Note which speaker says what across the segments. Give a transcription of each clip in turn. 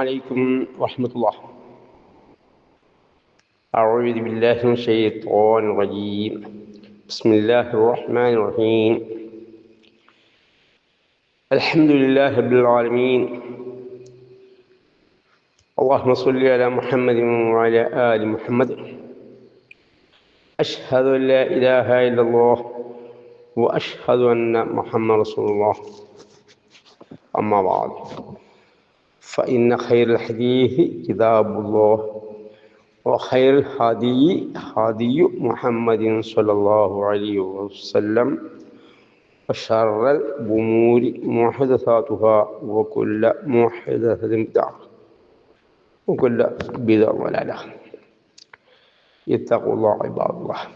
Speaker 1: عليكم ورحمة الله. أعوذ بالله من الشيطان الرجيم. بسم الله الرحمن الرحيم. الحمد لله رب العالمين. اللهم صل على محمد وعلى آل محمد. أشهد أن لا إله إلا الله وأشهد أن محمد رسول الله. أما بعد، فإن خير الحديث كتاب الله وخير الهدي هدي محمد صلى الله عليه وسلم وشر الأمور محدثاتها وكل محدثة بدعة وكل بدعة ضلالة. ഇത്തഖു അല്ലാഹ ഇബാദല്ലാഹ്.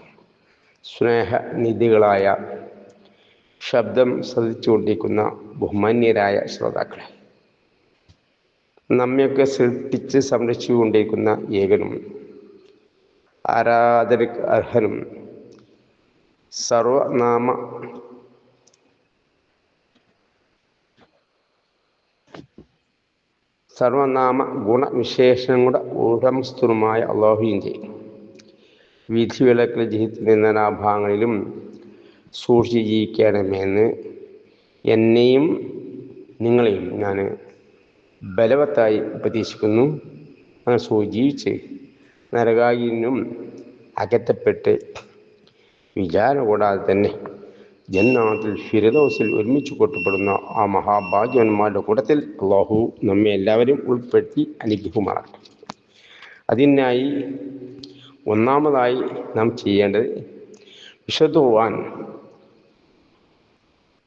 Speaker 1: സ്നേഹനിധികളായ ശബ്ദം ശ്രദ്ധിച്ചുകൊണ്ടിരിക്കുന്ന ബഹുമാന്യരായ ശ്രോതാക്കളെ, നമ്മയൊക്കെ സൃഷ്ടിച്ച് സംരക്ഷിച്ചുകൊണ്ടിരിക്കുന്ന ഏകനും ആരാധനയ്ക്ക് അർഹനും സർവനാമ ഗുണവിശേഷങ്ങളുടെ ഉടമസ്ഥനുമായ അല്ലാഹുവിൻ്റെ വിധിവിലക്കൽ ജീവിതത്തിൻ്റെ നാനാഭാഗങ്ങളിലും സൂക്ഷിച്ച് ജീവിക്കണമെന്ന് എന്നെയും നിങ്ങളെയും ഞാൻ ബലവത്തായി ഉപദേശിക്കുന്നു. അങ്ങനെ സൂചിച്ച് നരകായിനും അകറ്റപ്പെട്ട് വിചാരണ കൂടാതെ തന്നെ ജന്നാത്തിൽ ഫിർദൗസിൽ ഒരുമിച്ച് കൊട്ടപ്പെടുന്ന ആ മഹാഭാഗ്യവന്മാരുടെ കൂട്ടത്തിൽ അല്ലാഹു നമ്മെ എല്ലാവരും ഉൾപ്പെടുത്തി അനുഗ്രഹിക്കുമാറാകട്ടെ. അതിനായി ഒന്നാമതായി നാം ചെയ്യേണ്ടത് വിശുദ്ധ ഖുർആൻ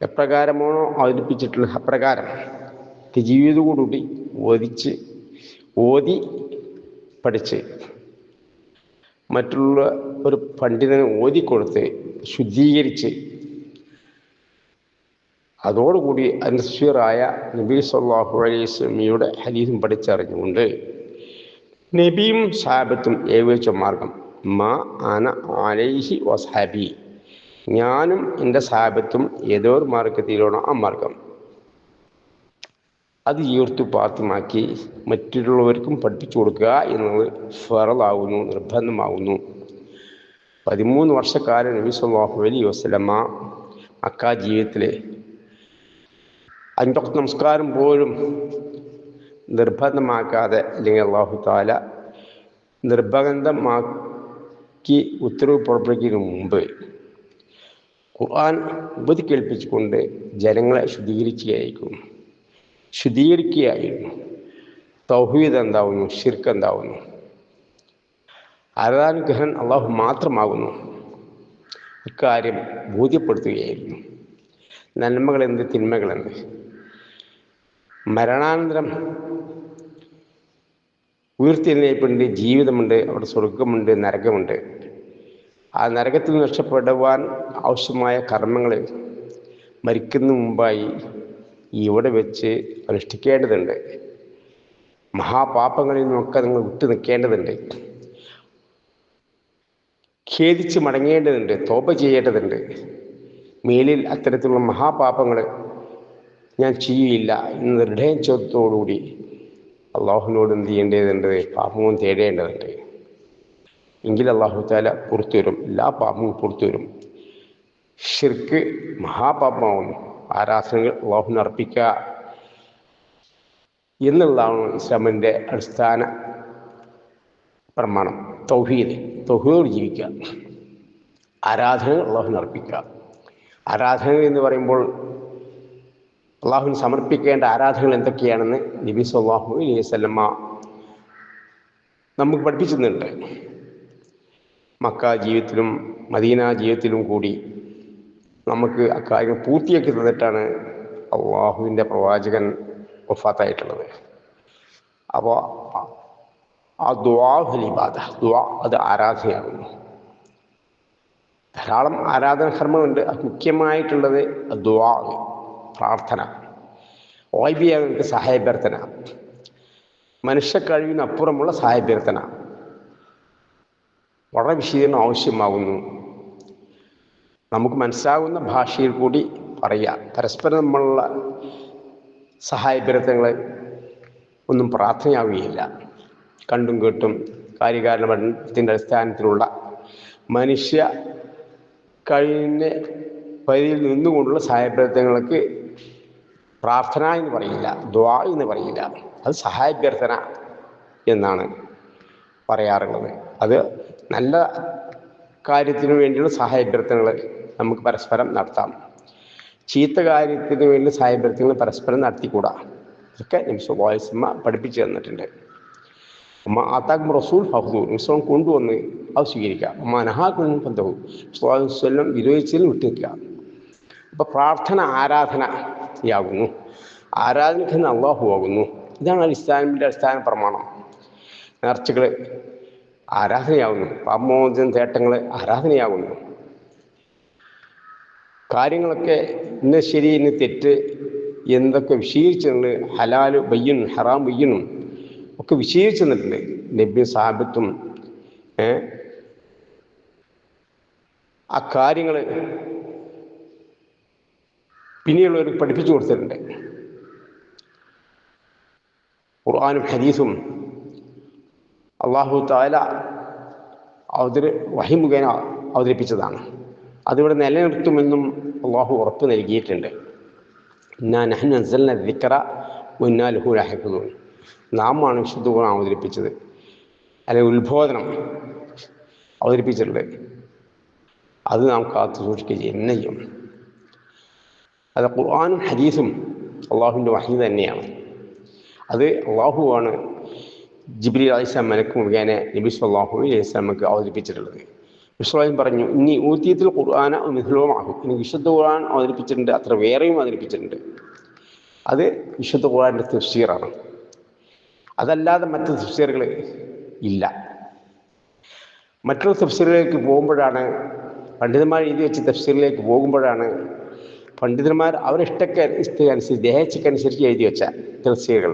Speaker 1: എപ്രകാരമാണോ അവതരിപ്പിച്ചിട്ടുള്ളത് അപ്രകാരം ജീവിതത്തോടുകൂടി ഓതി പഠിച്ച് മറ്റുള്ള ഒരു പണ്ഡിതന് ഓതിക്കൊടുത്ത് ശുദ്ധീകരിച്ച് അതോടുകൂടി അൻസ്വറായ നബി സല്ലല്ലാഹു അലൈഹി വസല്ലമയുടെ ഹദീസും പഠിച്ചറിഞ്ഞുകൊണ്ട് നബിയും സഹാബത്തും ഏകോപിച്ച മാർഗം മാ അന അലൈഹി വസ്ഹാബി, ഞാനും എൻ്റെ സഹാബത്തും ഏതൊരു മാർഗത്തിലാണോ ആ മാർഗം അത് ഈർത്തു പാത്രമാക്കി മറ്റുള്ളവർക്കും പഠിപ്പിച്ചു കൊടുക്കുക എന്നത് ഫറളാവുന്നു, നിർബന്ധമാവുന്നു. 13 വർഷക്കാലം നബി സല്ലല്ലാഹു അലൈഹി വസല്ലമ മക്ക ജീവിതത്തിലെ 5 വക്ത് നമസ്കാരം പോലും നിർബന്ധമാക്കാതെ, അല്ലെങ്കിൽ അല്ലാഹു തആല നിർബന്ധമാക്കി ഉത്തരവ് പുറപ്പെടുവിക്കുന്നതിന് മുമ്പ് ഖുർആൻ ഉപതി കേൾപ്പിച്ചുകൊണ്ട് ജനങ്ങളെ ശുദ്ധീകരിക്കുകയായിരുന്നു. തൗഹീദ് എന്താവുന്നു, ശിർക്ക് എന്താവുന്നു, ആരാധനാഗ്രഹൻ അല്ലാഹു മാത്രമാകുന്നു, ഇക്കാര്യം ബോധ്യപ്പെടുത്തുകയായിരുന്നു. നന്മകളെന്ത്, തിന്മകളെന്ത്, മരണാനന്തരം ഉയർത്തെഴുന്നേൽപ്പുണ്ട്, ജീവിതമുണ്ട്, അവിടെ സ്വർഗമുണ്ട്, നരകമുണ്ട്. ആ നരകത്തിൽ നിന്ന് രക്ഷപ്പെടുവാൻ ആവശ്യമായ കർമ്മങ്ങൾ മരിക്കുന്ന മുമ്പായി ഇവിടെ വെച്ച് അനുഷ്ഠിക്കേണ്ടതുണ്ട്. മഹാപാപങ്ങളിൽ നിന്നൊക്കെ നിങ്ങൾ വിട്ടു നിൽക്കേണ്ടതുണ്ട്. ഖേദിച്ച് മടങ്ങേണ്ടതുണ്ട്, തോപ ചെയ്യേണ്ടതുണ്ട്. മേലിൽ അത്തരത്തിലുള്ള മഹാപാപങ്ങൾ ഞാൻ ചെയ്യില്ല എന്ന ദൃഢനിശ്ചയത്തോടുകൂടി അള്ളാഹുവിനോട് എന്ത് ചെയ്യേണ്ടതുണ്ട്, പാപവും തേടേണ്ടതുണ്ട്. എങ്കിൽ അല്ലാഹു തആല പുറത്തു വരും, എല്ലാ പാപവും പുറത്തു വരും. ശിർക്ക് മഹാപാപമാവുന്നു. ആരാധനകൾ അല്ലാഹുവിന് അർപ്പിക്കുക എന്നുള്ളതാണ് ഇസ്ലാമിൻ്റെ അടിസ്ഥാന പ്രമാണം. തൗഹീദോട് ജീവിക്കുക, ആരാധനകൾ അല്ലാഹുവിന് അർപ്പിക്കുക. ആരാധനകൾ എന്ന് പറയുമ്പോൾ അല്ലാഹുവിന് സമർപ്പിക്കേണ്ട ആരാധനകൾ എന്തൊക്കെയാണെന്ന് നബി സല്ലല്ലാഹു അലൈഹി വസല്ലമ നമുക്ക് പഠിപ്പിച്ചിട്ടുണ്ട്. മക്ക ജീവിതത്തിലും മദീന ജീവിതത്തിലും കൂടി നമുക്ക് അക്കാര്യങ്ങൾ പൂർത്തിയാക്കി തന്നിട്ടാണ് അള്ളാഹുവിൻ്റെ പ്രവാചകൻ വഫാത്തായിട്ടുള്ളത്. അപ്പോൾ ആ ദുആ ഇബാദ, ദുആ അത് ആരാധനയാകുന്നു. ധാരാളം ആരാധന കർമ്മമുണ്ട്. മുഖ്യമായിട്ടുള്ളത് ദുആ, പ്രാർത്ഥന, ഓയ്ബിയങ്ങൾക്ക് സഹായഭ്യർത്ഥന, മനുഷ്യ കഴിവിനപ്പുറമുള്ള സഹായഭ്യർത്ഥന വളരെ വിശദീകരണം ആവശ്യമാകുന്നു. നമുക്ക് മനസ്സിലാകുന്ന ഭാഷയിൽ കൂടി പറയാം. പരസ്പരം നമ്മളുള്ള സഹായഭ്യർത്ഥനകൾ ഒന്നും പ്രാർത്ഥനയാവുകയില്ല. കണ്ടും കേട്ടും കാര്യകാരണത്തിൻ്റെ അടിസ്ഥാനത്തിലുള്ള മനുഷ്യ കഴിഞ്ഞ പരിധിയിൽ നിന്നുകൊണ്ടുള്ള സഹായപ്രവർത്തനങ്ങൾക്ക് പ്രാർത്ഥന എന്ന് പറയില്ല, ദുആ എന്ന് പറയില്ല. അത് സഹായാഭ്യർത്ഥന എന്നാണ് പറയാറുള്ളത്. അത് നല്ല കാര്യത്തിനു വേണ്ടിയുള്ള സഹായാഭ്യർത്ഥനകൾ നമുക്ക് പരസ്പരം നടത്താം. ചീത്ത കാര്യത്തിന് വേണ്ടി സഹായാഭ്യർത്ഥനകൾ പരസ്പരം നടത്തിക്കൂടാ. ഇതൊക്കെ നബി സല്ലല്ലാഹു അലൈഹി വസല്ലം പഠിപ്പിച്ചു തന്നിട്ടുണ്ട്. ആതാക്കും റസൂൽ ഫഖ്ദൂ, നബി കൊണ്ടുവന്ന് അത് സ്വീകരിക്കുക. നഹാക്കും ഫന്തഹൂ, സല്ലല്ലാഹു അലൈഹി വസല്ലം വിരോധിച്ചതിൽ വിട്ടുനിൽക്കുക. അപ്പോൾ പ്രാർത്ഥന ആരാധനയാകുന്നു. ആരാധനയ്ക്ക് അള്ളാഹു ആകുന്നു. ഇതാണ് ഇസ്ലാമിൻ്റെ അടിസ്ഥാന പ്രമാണം. നേർച്ചകൾ ആരാധനയാകുന്നു. പാപമോചന തേട്ടങ്ങൾ ആരാധനയാകുന്നു. കാര്യങ്ങളൊക്കെ ഇന്ന് ശരി ഇന്ന് തെറ്റ് എന്തൊക്കെ വിശദീകരിച്ചിട്ടുണ്ട്, ഹലാല് ബയ്യനും ഹറാം ബയ്യനും ഒക്കെ വിശദീകരിച്ചു തന്നിട്ടുണ്ട്. നബി സാബത്തും ആ കാര്യങ്ങൾ പിന്നെയുള്ളവർക്ക് പഠിപ്പിച്ചു കൊടുത്തിട്ടുണ്ട്. ഖുർആനും ഹദീസും അല്ലാഹു തആല വഹി മുഖേന അവതരിപ്പിച്ചതാണ്. അതിവിടെ നിലനിർത്തുമെന്നും അള്ളാഹു ഉറപ്പ് നൽകിയിട്ടുണ്ട്. ഇന്നാ നഹ്നു നസ്സൽന ദിക്റ വഇന്നാ ലഹു ലഹാഫിളൂൻ. നാമാണ് വിശുദ്ധ ഖുർആൻ അവതരിപ്പിച്ചത്, അല്ലെങ്കിൽ ഉത്ബോധനം അവതരിപ്പിച്ചിട്ടുണ്ട്. അത് നാം കാത്തു സൂക്ഷിക്കുക തന്നെ ചെയ്യും. അത് ഖുർആനും ഹദീസും അള്ളാഹുവിൻ്റെ വഹി തന്നെയാണ്. അത് അള്ളാഹുവാണ് ജിബ്രീൽ അലൈഹിസ്സലാം മലക്ക് മുഖേന നബി സല്ലല്ലാഹു അലൈഹി വസല്ലമക്ക് അവതരിപ്പിച്ചിട്ടുള്ളത്. വിശ്വാസം പറഞ്ഞു, ഇനി ഊതിയത്തുൽ ഖുർആന മിഥ്ലുഹു, ഇനി വിശുദ്ധ ഖുർആൻ അവതരിപ്പിച്ചിട്ടുണ്ട്, അത്ര വേറെയും അവതരിപ്പിച്ചിട്ടുണ്ട്. അത് വിശുദ്ധ ഖുർആൻ്റെ തഫ്സീറാണ്. അതല്ലാതെ മറ്റ് തഫ്സീറുകൾ ഇല്ല. മറ്റുള്ള തഫ്സീറിലേക്ക് പോകുമ്പോഴാണ്, പണ്ഡിതന്മാർ എഴുതി വെച്ച തഫ്സീറിലേക്ക് പോകുമ്പോഴാണ് പണ്ഡിതന്മാർ അവരിഷ്ടക്കനുസരിച്ച് ദേഹച്ചക്കനുസരിച്ച് എഴുതി വെച്ച തഫ്സീറുകൾ,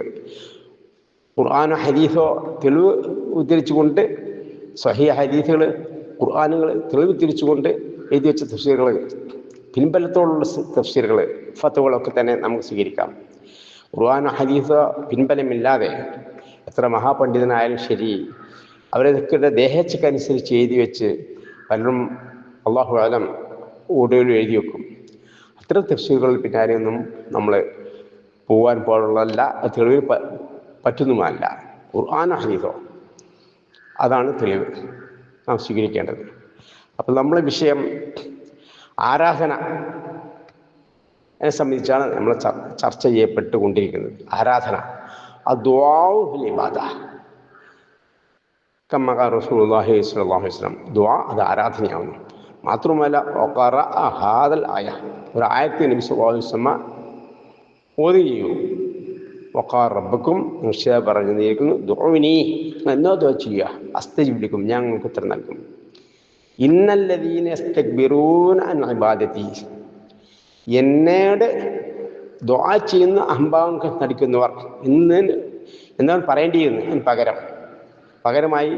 Speaker 1: ഖുർആനോ ഹദീസോ തെളിവ് ഉദ്ധരിച്ചുകൊണ്ട്, സ്വഹീഹ് ഹദീസുകൾ ഖുർആനുകൾ തെളിവ് തിരിച്ചുകൊണ്ട് എഴുതി വെച്ച തഫ്സീറുകൾ, പിൻബലത്തോടുള്ള തഫ്സീറുകൾ, ഫത്വകളൊക്കെ തന്നെ നമുക്ക് സ്വീകരിക്കാം. ഖുർആനോ ഹദീസോ പിൻബലമില്ലാതെ എത്ര മഹാപണ്ഡിതനായാലും ശരി, അവരതൊക്കെ ദേഹച്ചക്കനുസരിച്ച് എഴുതി വെച്ച് പലരും അല്ലാഹു അലം ഓടുകളിൽ എഴുതി വെക്കും. അത്തരം തഫ്സീറുകളിൽ പിന്നാലെയൊന്നും നമ്മൾ പോകാൻ പാടുള്ളതല്ല, തെളിവിൽ പറ്റുന്നുമല്ല. ഖുർആനോ ഹദീസോ അതാണ് തെളിവ് നാം സ്വീകരിക്കേണ്ടത്. അപ്പോൾ നമ്മളെ വിഷയം ആരാധന സംബന്ധിച്ചാണ് നമ്മൾ ചർച്ച ചെയ്യപ്പെട്ടുകൊണ്ടിരിക്കുന്നത്. ആരാധന അദ്ദുആഉ ഫിൽ ഇബാദ കമാ ഖാല റസൂലുള്ളാഹി സ്വല്ലല്ലാഹു അലൈഹി വസല്ലം. ദുആ അത് ആരാധനയാവുന്നു. മാത്രമല്ല ഖറഅ ഹാദൽ ആയ, ഒരു ആയത്ത് നബി സല്ലല്ലാഹു അലൈഹി വസല്ലം ഓതുകയും വഖാല റബ്ബക്കും, നിശ്ചയ പറഞ്ഞിരിക്കുന്നു, ദുഊനി, എന്നോ ദുആ ചെയ്യുക, അസ്തജിബ് ലക്കും, ഞാൻ നിങ്ങൾക്ക് ഉത്തരം നൽകും. ഇന്നല്ലദീന യസ്തക്ബിറൂന അൻ ഇബാദതി, എന്നോട് ദുആ ചെയ്യുന്ന അഹംഭാവം നടിക്കുന്നവർ എന്താണ് പറയേണ്ടിയിരുന്നത്? പകരമായി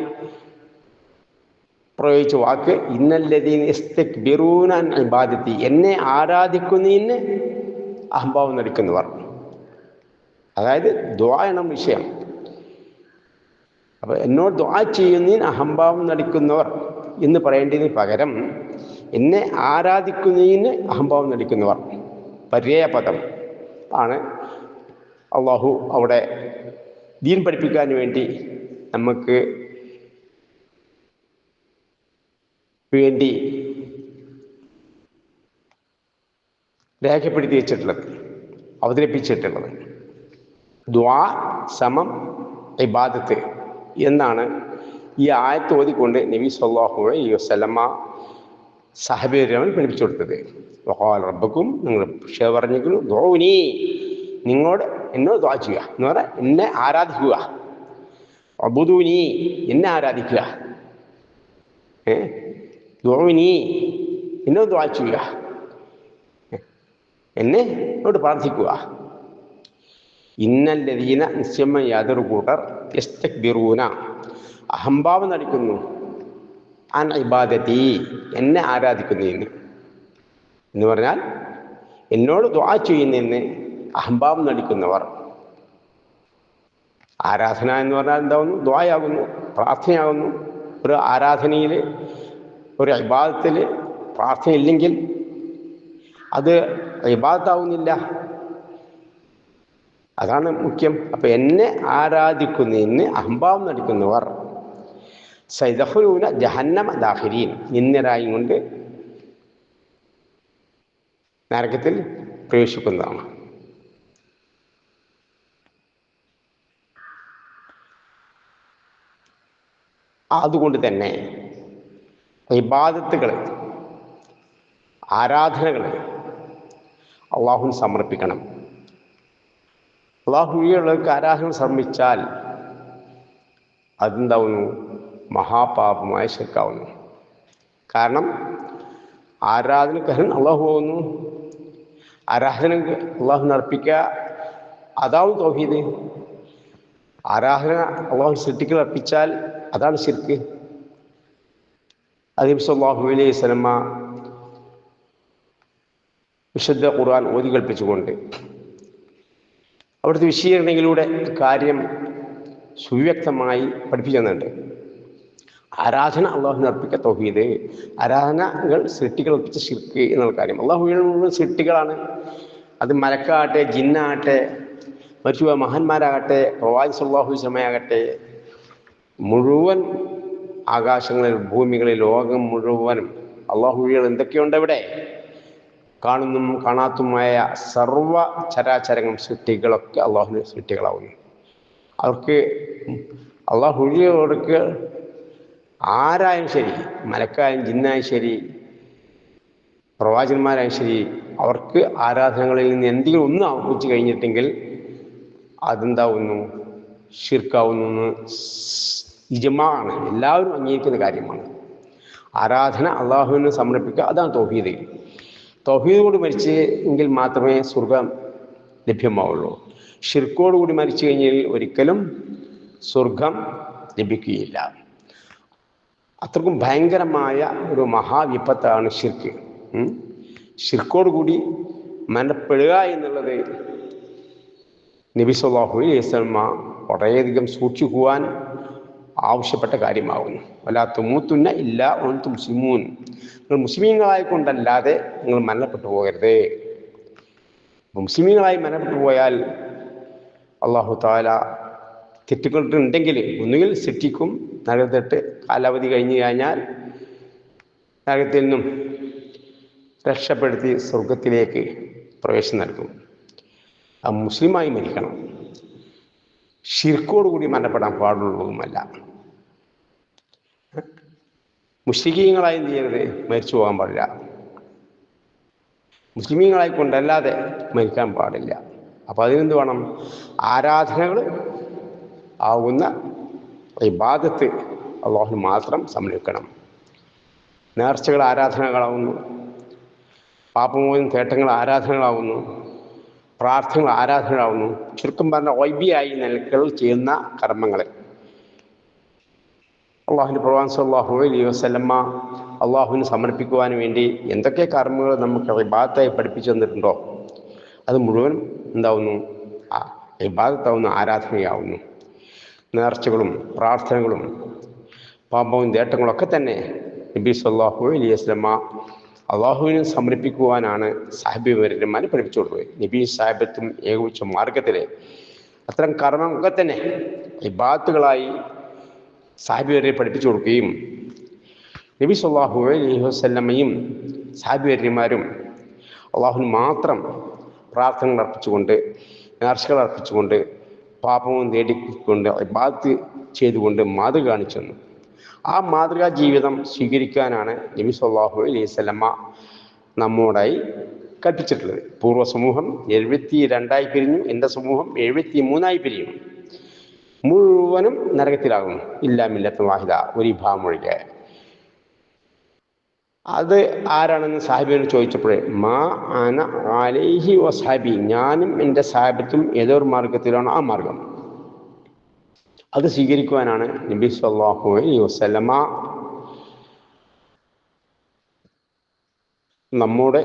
Speaker 1: പ്രയോഗിച്ച വാക്ക് ഇന്നല്ലദീന യസ്തക്ബിറൂന അൻ ഇബാദതി, എന്നെ ആരാധിക്കുന്നതിന് അഹംഭാവം നടിക്കുന്നവർ. അതായത് ദുആ ആണ് വിഷയം. അപ്പോൾ എന്നോട് ദുആ ചെയ്യുന്നതിന് അഹംഭാവം നടിക്കുന്നവർ എന്ന് പറയേണ്ടതിന് പകരം എന്നെ ആരാധിക്കുന്നതിന് അഹംഭാവം നടിക്കുന്നവർ, പര്യായപദം ആണ് അള്ളാഹു അവിടെ ദീൻ പഠിപ്പിക്കാൻ വേണ്ടി നമുക്ക് വേണ്ടി രേഖപ്പെടുത്തി വെച്ചിട്ടുള്ളത്, അവതരിപ്പിച്ചിട്ടുള്ളത്. ദുആ സമം ഇബാദത്ത് എന്നാണ് ഈ ആയത്ത് ഓതിക്കൊണ്ട് നബി സല്ലല്ലാഹു അലൈഹി വസല്ലമ സഹബിയരെ പഠിപ്പിച്ചു കൊടുത്തത്. വഖാല റബ്ബക്കും, നിങ്ങൾ പറഞ്ഞെങ്കിലും ദുഊനി, നിങ്ങളോട് എന്നോട് ദുആ ചെയ്യുക എന്ന് പറഞ്ഞാൽ എന്നെ ആരാധിക്കുക. അബ്ദൂനി, എന്നെ ആരാധിക്കുക. ദുഊനി, എന്നോട് ദുആ ചെയ്യുക, എന്നോട് പ്രാർത്ഥിക്കുക. ഇന്നല്ലദീന, നിശ്ചയമായ യാതൊരു കൂട്ടർ, യസ്തക്ബിറൂന, അഹംഭാവം നടിക്കുന്നു, അൻ ഇബാദതി, എന്നെ ആരാധിക്കുന്നതിന് എന്ന് പറഞ്ഞാൽ എന്നോട് ദുആ ചെയ്യുന്നതിന് അഹംഭാവം നടിക്കുന്നവർ. ആരാധന എന്ന് പറഞ്ഞാൽ എന്താകുന്നു? ദുആയാകുന്നു, പ്രാർത്ഥനയാകുന്നു. ഒരു ആരാധനയിൽ, ഒരു ഇബാദത്തിൽ പ്രാർത്ഥനയില്ലെങ്കിൽ അത് ഇബാദത്താവുന്നില്ല. അതാണ് മുഖ്യം. അപ്പം എന്നെ ആരാധിക്കുന്നതിന് അഹംഭാവം നടിക്കുന്നവർ സൈദഖുലൂന ജഹന്നമ ദാഖിരീൻ, നിന്ദ്യരായും കൊണ്ട് നരകത്തിൽ പ്രവേശിക്കുന്നതാണ്. അതുകൊണ്ട് തന്നെ ഇബാദത്തുകൾ, ആരാധനകൾ അള്ളാഹുവിന് സമർപ്പിക്കണം. അള്ളാഹുവിനുള്ളവർക്ക് ആരാധന സമർപ്പിച്ചാൽ അതെന്താവുന്നു? മഹാപാപമായ ശിർക്കാവുന്നു. കാരണം ആരാധനക്കാരൻ അള്ളാഹു ആവുന്നു. ആരാധന അള്ളാഹുവിന് അർപ്പിക്കുക, അതാവും തൗഹീദ്. ആരാധന അള്ളാഹു സൃഷ്ടികൾ അർപ്പിച്ചാൽ അതാണ് ശിർക്ക്. നബി സല്ലല്ലാഹു അലൈഹി വസല്ലമ വിശുദ്ധ ഖുർആൻ ഓതി കൽപ്പിച്ചുകൊണ്ട് അവിടുത്തെ വിശദീകരണങ്ങളിലൂടെ കാര്യം സുവ്യക്തമായി പഠിപ്പിച്ചു തന്നിട്ടുണ്ട്. ആരാധന അള്ളാഹുവിന് അർപ്പിക്കുക തൗഹീദ്, ആരാധനകൾ സൃഷ്ടികൾ അർപ്പിച്ച ശിർക്ക് എന്നുള്ള കാര്യം. അള്ളാഹു സൃഷ്ടികളാണ്. അത് മലക്കാകട്ടെ, ജിന്നാകട്ടെ, മറ്റു മഹാന്മാരാകട്ടെ, പ്രവാചകൻ സല്ലല്ലാഹു അലൈഹി വസല്ലമയാകട്ടെ, മുഴുവൻ ആകാശങ്ങളിൽ, ഭൂമികളിൽ, ലോകം മുഴുവനും അള്ളാഹുവികൾ എന്തൊക്കെയുണ്ട് ഇവിടെ? കാണുന്നതും കാണാത്തതുമായ സർവ ചരാചരങ്ങളും സൃഷ്ടികളൊക്കെ അള്ളാഹുവിൻ്റെ സൃഷ്ടികളാവുന്നു. അവർക്ക് അള്ളാഹുവിനോർക്ക് ആരായും ശരി, മലക്കായും ജിന്നായും ശരി, പ്രവാചകന്മാരായും ശരി, അവർക്ക് ആരാധനകളിൽ നിന്ന് എന്തെങ്കിലും ഒന്ന് ആവർത്തിച്ച് കഴിഞ്ഞിട്ടെങ്കിൽ അതെന്താവുന്നു? ശിർക്കാവുന്നു എന്ന് ഇജ്മാഅാണ്, എല്ലാവരും അംഗീകരിക്കുന്ന കാര്യമാണ്. ആരാധന അള്ളാഹുവിന് സമർപ്പിക്കുക, അതാണ് തൗഹീദ്. തൗഹീദോട് മരിച്ച് എങ്കിൽ മാത്രമേ സ്വർഗം ലഭ്യമാവുള്ളൂ. ഷിർക്കോടുകൂടി മരിച്ചു കഴിഞ്ഞാൽ ഒരിക്കലും സ്വർഗം ലഭിക്കുകയില്ല. അത്രക്കും ഭയങ്കരമായ ഒരു മഹാവിപത്താണ് ഷിർക്ക്. ഷിർക്കോടുകൂടി മരണപ്പെടുക എന്നുള്ളത് നബി സല്ലല്ലാഹു അലൈഹി വസല്ലമ വളരെയധികം സൂക്ഷിക്കുവാൻ ആവശ്യപ്പെട്ട കാര്യമാകുന്നു. വലാ തമൂതുന്ന ഇല്ലാ വഅൻതും മുസ്ലിമൂൻ, നിങ്ങൾ മുസ്ലിമീങ്ങളായിക്കൊണ്ടല്ലാതെ നിങ്ങൾ മരണപ്പെട്ടു പോകരുത്. മുസ്ലിമീങ്ങളായി മരണപ്പെട്ടു പോയാൽ അല്ലാഹു തആല തെറ്റുകളുണ്ടെങ്കിൽ ഒന്നുകിൽ ശിക്ഷിക്കും, നരകത്തിട്ട് കാലാവധി കഴിഞ്ഞു കഴിഞ്ഞാൽ നരകത്തിൽ നിന്നും രക്ഷപ്പെടുത്തി സ്വർഗത്തിലേക്ക് പ്രവേശനം നൽകും. ആ മുസ്ലിമായി മരിക്കണം. ഷിർക്കോടുകൂടി മരണപ്പെടാൻ പാടുള്ളതുമല്ല. മുശ്രിക്കീങ്ങളായി എന്ത് ചെയ്യരുത്? മരിച്ചു പോകാൻ പാടില്ല. മുസ്ലിമീങ്ങളായിക്കൊണ്ടല്ലാതെ മരിക്കാൻ പാടില്ല. അപ്പം അതിനെന്ത് വേണം? ആരാധനകൾ ആവുന്ന ഇബാദത്ത് അല്ലാഹുവിന് മാത്രം സമർപ്പിക്കണം. നേർച്ചകൾ ആരാധനകളാവുന്നു, പാപമോചന തേട്ടങ്ങൾ ആരാധനകളാവുന്നു, പ്രാർത്ഥനകൾ ആരാധനകളാവുന്നു. ചുരുക്കം പറഞ്ഞ വൈബിയായി നിലക്കൾ ചെയ്യുന്ന കർമ്മങ്ങൾ അള്ളാഹുവിൻ്റെ പ്രവാചകൻ സല്ലല്ലാഹു അലൈഹി വസല്ലമ അള്ളാഹുവിന് സമർപ്പിക്കുവാൻ വേണ്ടി എന്തൊക്കെ കർമ്മങ്ങൾ നമുക്ക് ഇബാദത്തായി പഠിപ്പിച്ചു തന്നിട്ടുണ്ടോ അത് മുഴുവൻ എന്താവുന്നു? ഇബാദത്താവുന്നു, ആരാധനയാവുന്നു. നേർച്ചകളും പ്രാർത്ഥനകളും പാപവും നേട്ടങ്ങളൊക്കെ തന്നെ നബി സല്ലല്ലാഹു അലൈഹി വസല്ലമ അള്ളാഹുവിനെ സമർപ്പിക്കുവാനാണ് സാഹിബിമാരെ പഠിപ്പിച്ചു കൊടുത്തത്. നബി സാഹിബത്തും ഏകോപിച്ച മാർഗത്തിൽ അത്തരം കർമ്മങ്ങളൊക്കെ തന്നെ ഇബാദത്തുകളായി സാഹിബിമാരെ പഠിപ്പിച്ചു കൊടുക്കുകയും നബി സല്ലല്ലാഹു അലൈഹി വസല്ലമയും സാഹിബിമാരും അള്ളാഹുവിന് മാത്രം പ്രാർത്ഥനകൾ അർപ്പിച്ചുകൊണ്ട്, നേർച്ചകൾ അർപ്പിച്ചുകൊണ്ട്, പാപവും നേടിക്കൊണ്ട്, ഇബാദത്ത് ചെയ്തുകൊണ്ട് മാതൃക കാണിച്ചു തന്നു. ആ മാതൃകാ ജീവിതം സ്വീകരിക്കാനാണ് നബി സല്ലല്ലാഹു അലൈഹി വസല്ലമ നമ്മോടായി കൽപ്പിച്ചിട്ടുള്ളത്. പൂർവ്വ സമൂഹം 72 പിരിഞ്ഞു, എൻ്റെ സമൂഹം 73 പിരിയും. മുഴുവനും നരകത്തിലാകുന്നു. ഇല്ലാ മില്ലത്തുൻ വാഹിദ, ഒരു വിഭാഗം ഒഴികെ. അത് ആരാണെന്ന് സാഹിബിനോട് ചോദിച്ചപ്പോഴേ മാ അന അലൈഹി വസ്ഹാബി, ഞാനും എൻ്റെ സാഹിബത്തും ഏതൊരു മാർഗത്തിലാണോ ആ മാർഗം, അത് സ്വീകരിക്കുവാനാണ് നബി സല്ലല്ലാഹു അലൈഹി വസല്ലമ നമ്മോട്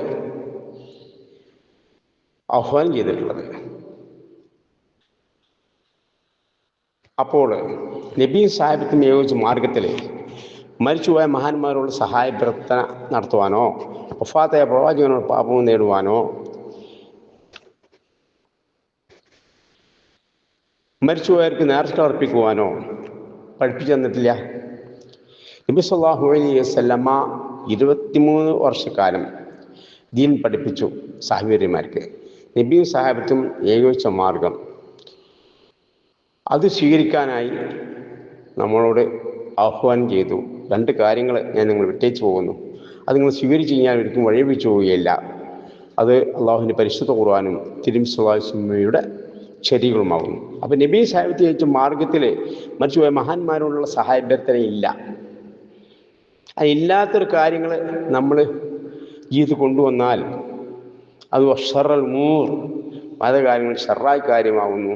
Speaker 1: ആഹ്വാനം ചെയ്തിട്ടുള്ളത്. അപ്പോൾ നബിയും സാഹിബത്തും നിയോഗിച്ച മാർഗത്തിൽ മരിച്ചുപോയ മഹാന്മാരോട് സഹായപ്രവർത്തന നടത്തുവാനോ വഫാത്തായ പ്രവാചകനോട് പാപവും നേടുവാനോ മരിച്ചുപോയവർക്ക് നേർച്ച അർപ്പിക്കുവാനോ പഠിപ്പിച്ചു തന്നിട്ടില്ല. നബി സല്ലല്ലാഹു അലൈഹി വസല്ലമ 23 വർഷക്കാലം ദീൻ പഠിപ്പിച്ചു സാഹിബന്മാർക്ക്. നബിയും സഹാബത്തും ഏകോപിച്ച മാർഗം അത് സ്വീകരിക്കാനായി നമ്മളോട് ആഹ്വാനം ചെയ്തു. 2 കാര്യങ്ങൾ ഞാൻ നിങ്ങൾ വിട്ടേച്ചു പോകുന്നു. അത് നിങ്ങൾ സ്വീകരിച്ചു കഴിഞ്ഞാൽ ഒരിക്കലും വഴിവെച്ചു പോവുകയില്ല. അത് അള്ളാഹുവിൻ്റെ പരിശുദ്ധ ഖുർആനും തിരുനബി സല്ലല്ലാഹു അലൈഹി വസല്ലമയുടെ ശരീരങ്ങളുമാകുന്നു. അപ്പം നബി സാഹിബത്തെ വെച്ച മാർഗത്തിൽ മരിച്ചുപോയ മഹാന്മാരോടുള്ള സഹായഭ്യർത്ഥന ഇല്ല. അതില്ലാത്തൊരു കാര്യങ്ങൾ നമ്മൾ ജീവിതത്തിൽ കൊണ്ടുവന്നാൽ അത് ഷറൽ മൂർ മതകാര്യങ്ങൾ ഷറായ കാര്യമാകുന്നു.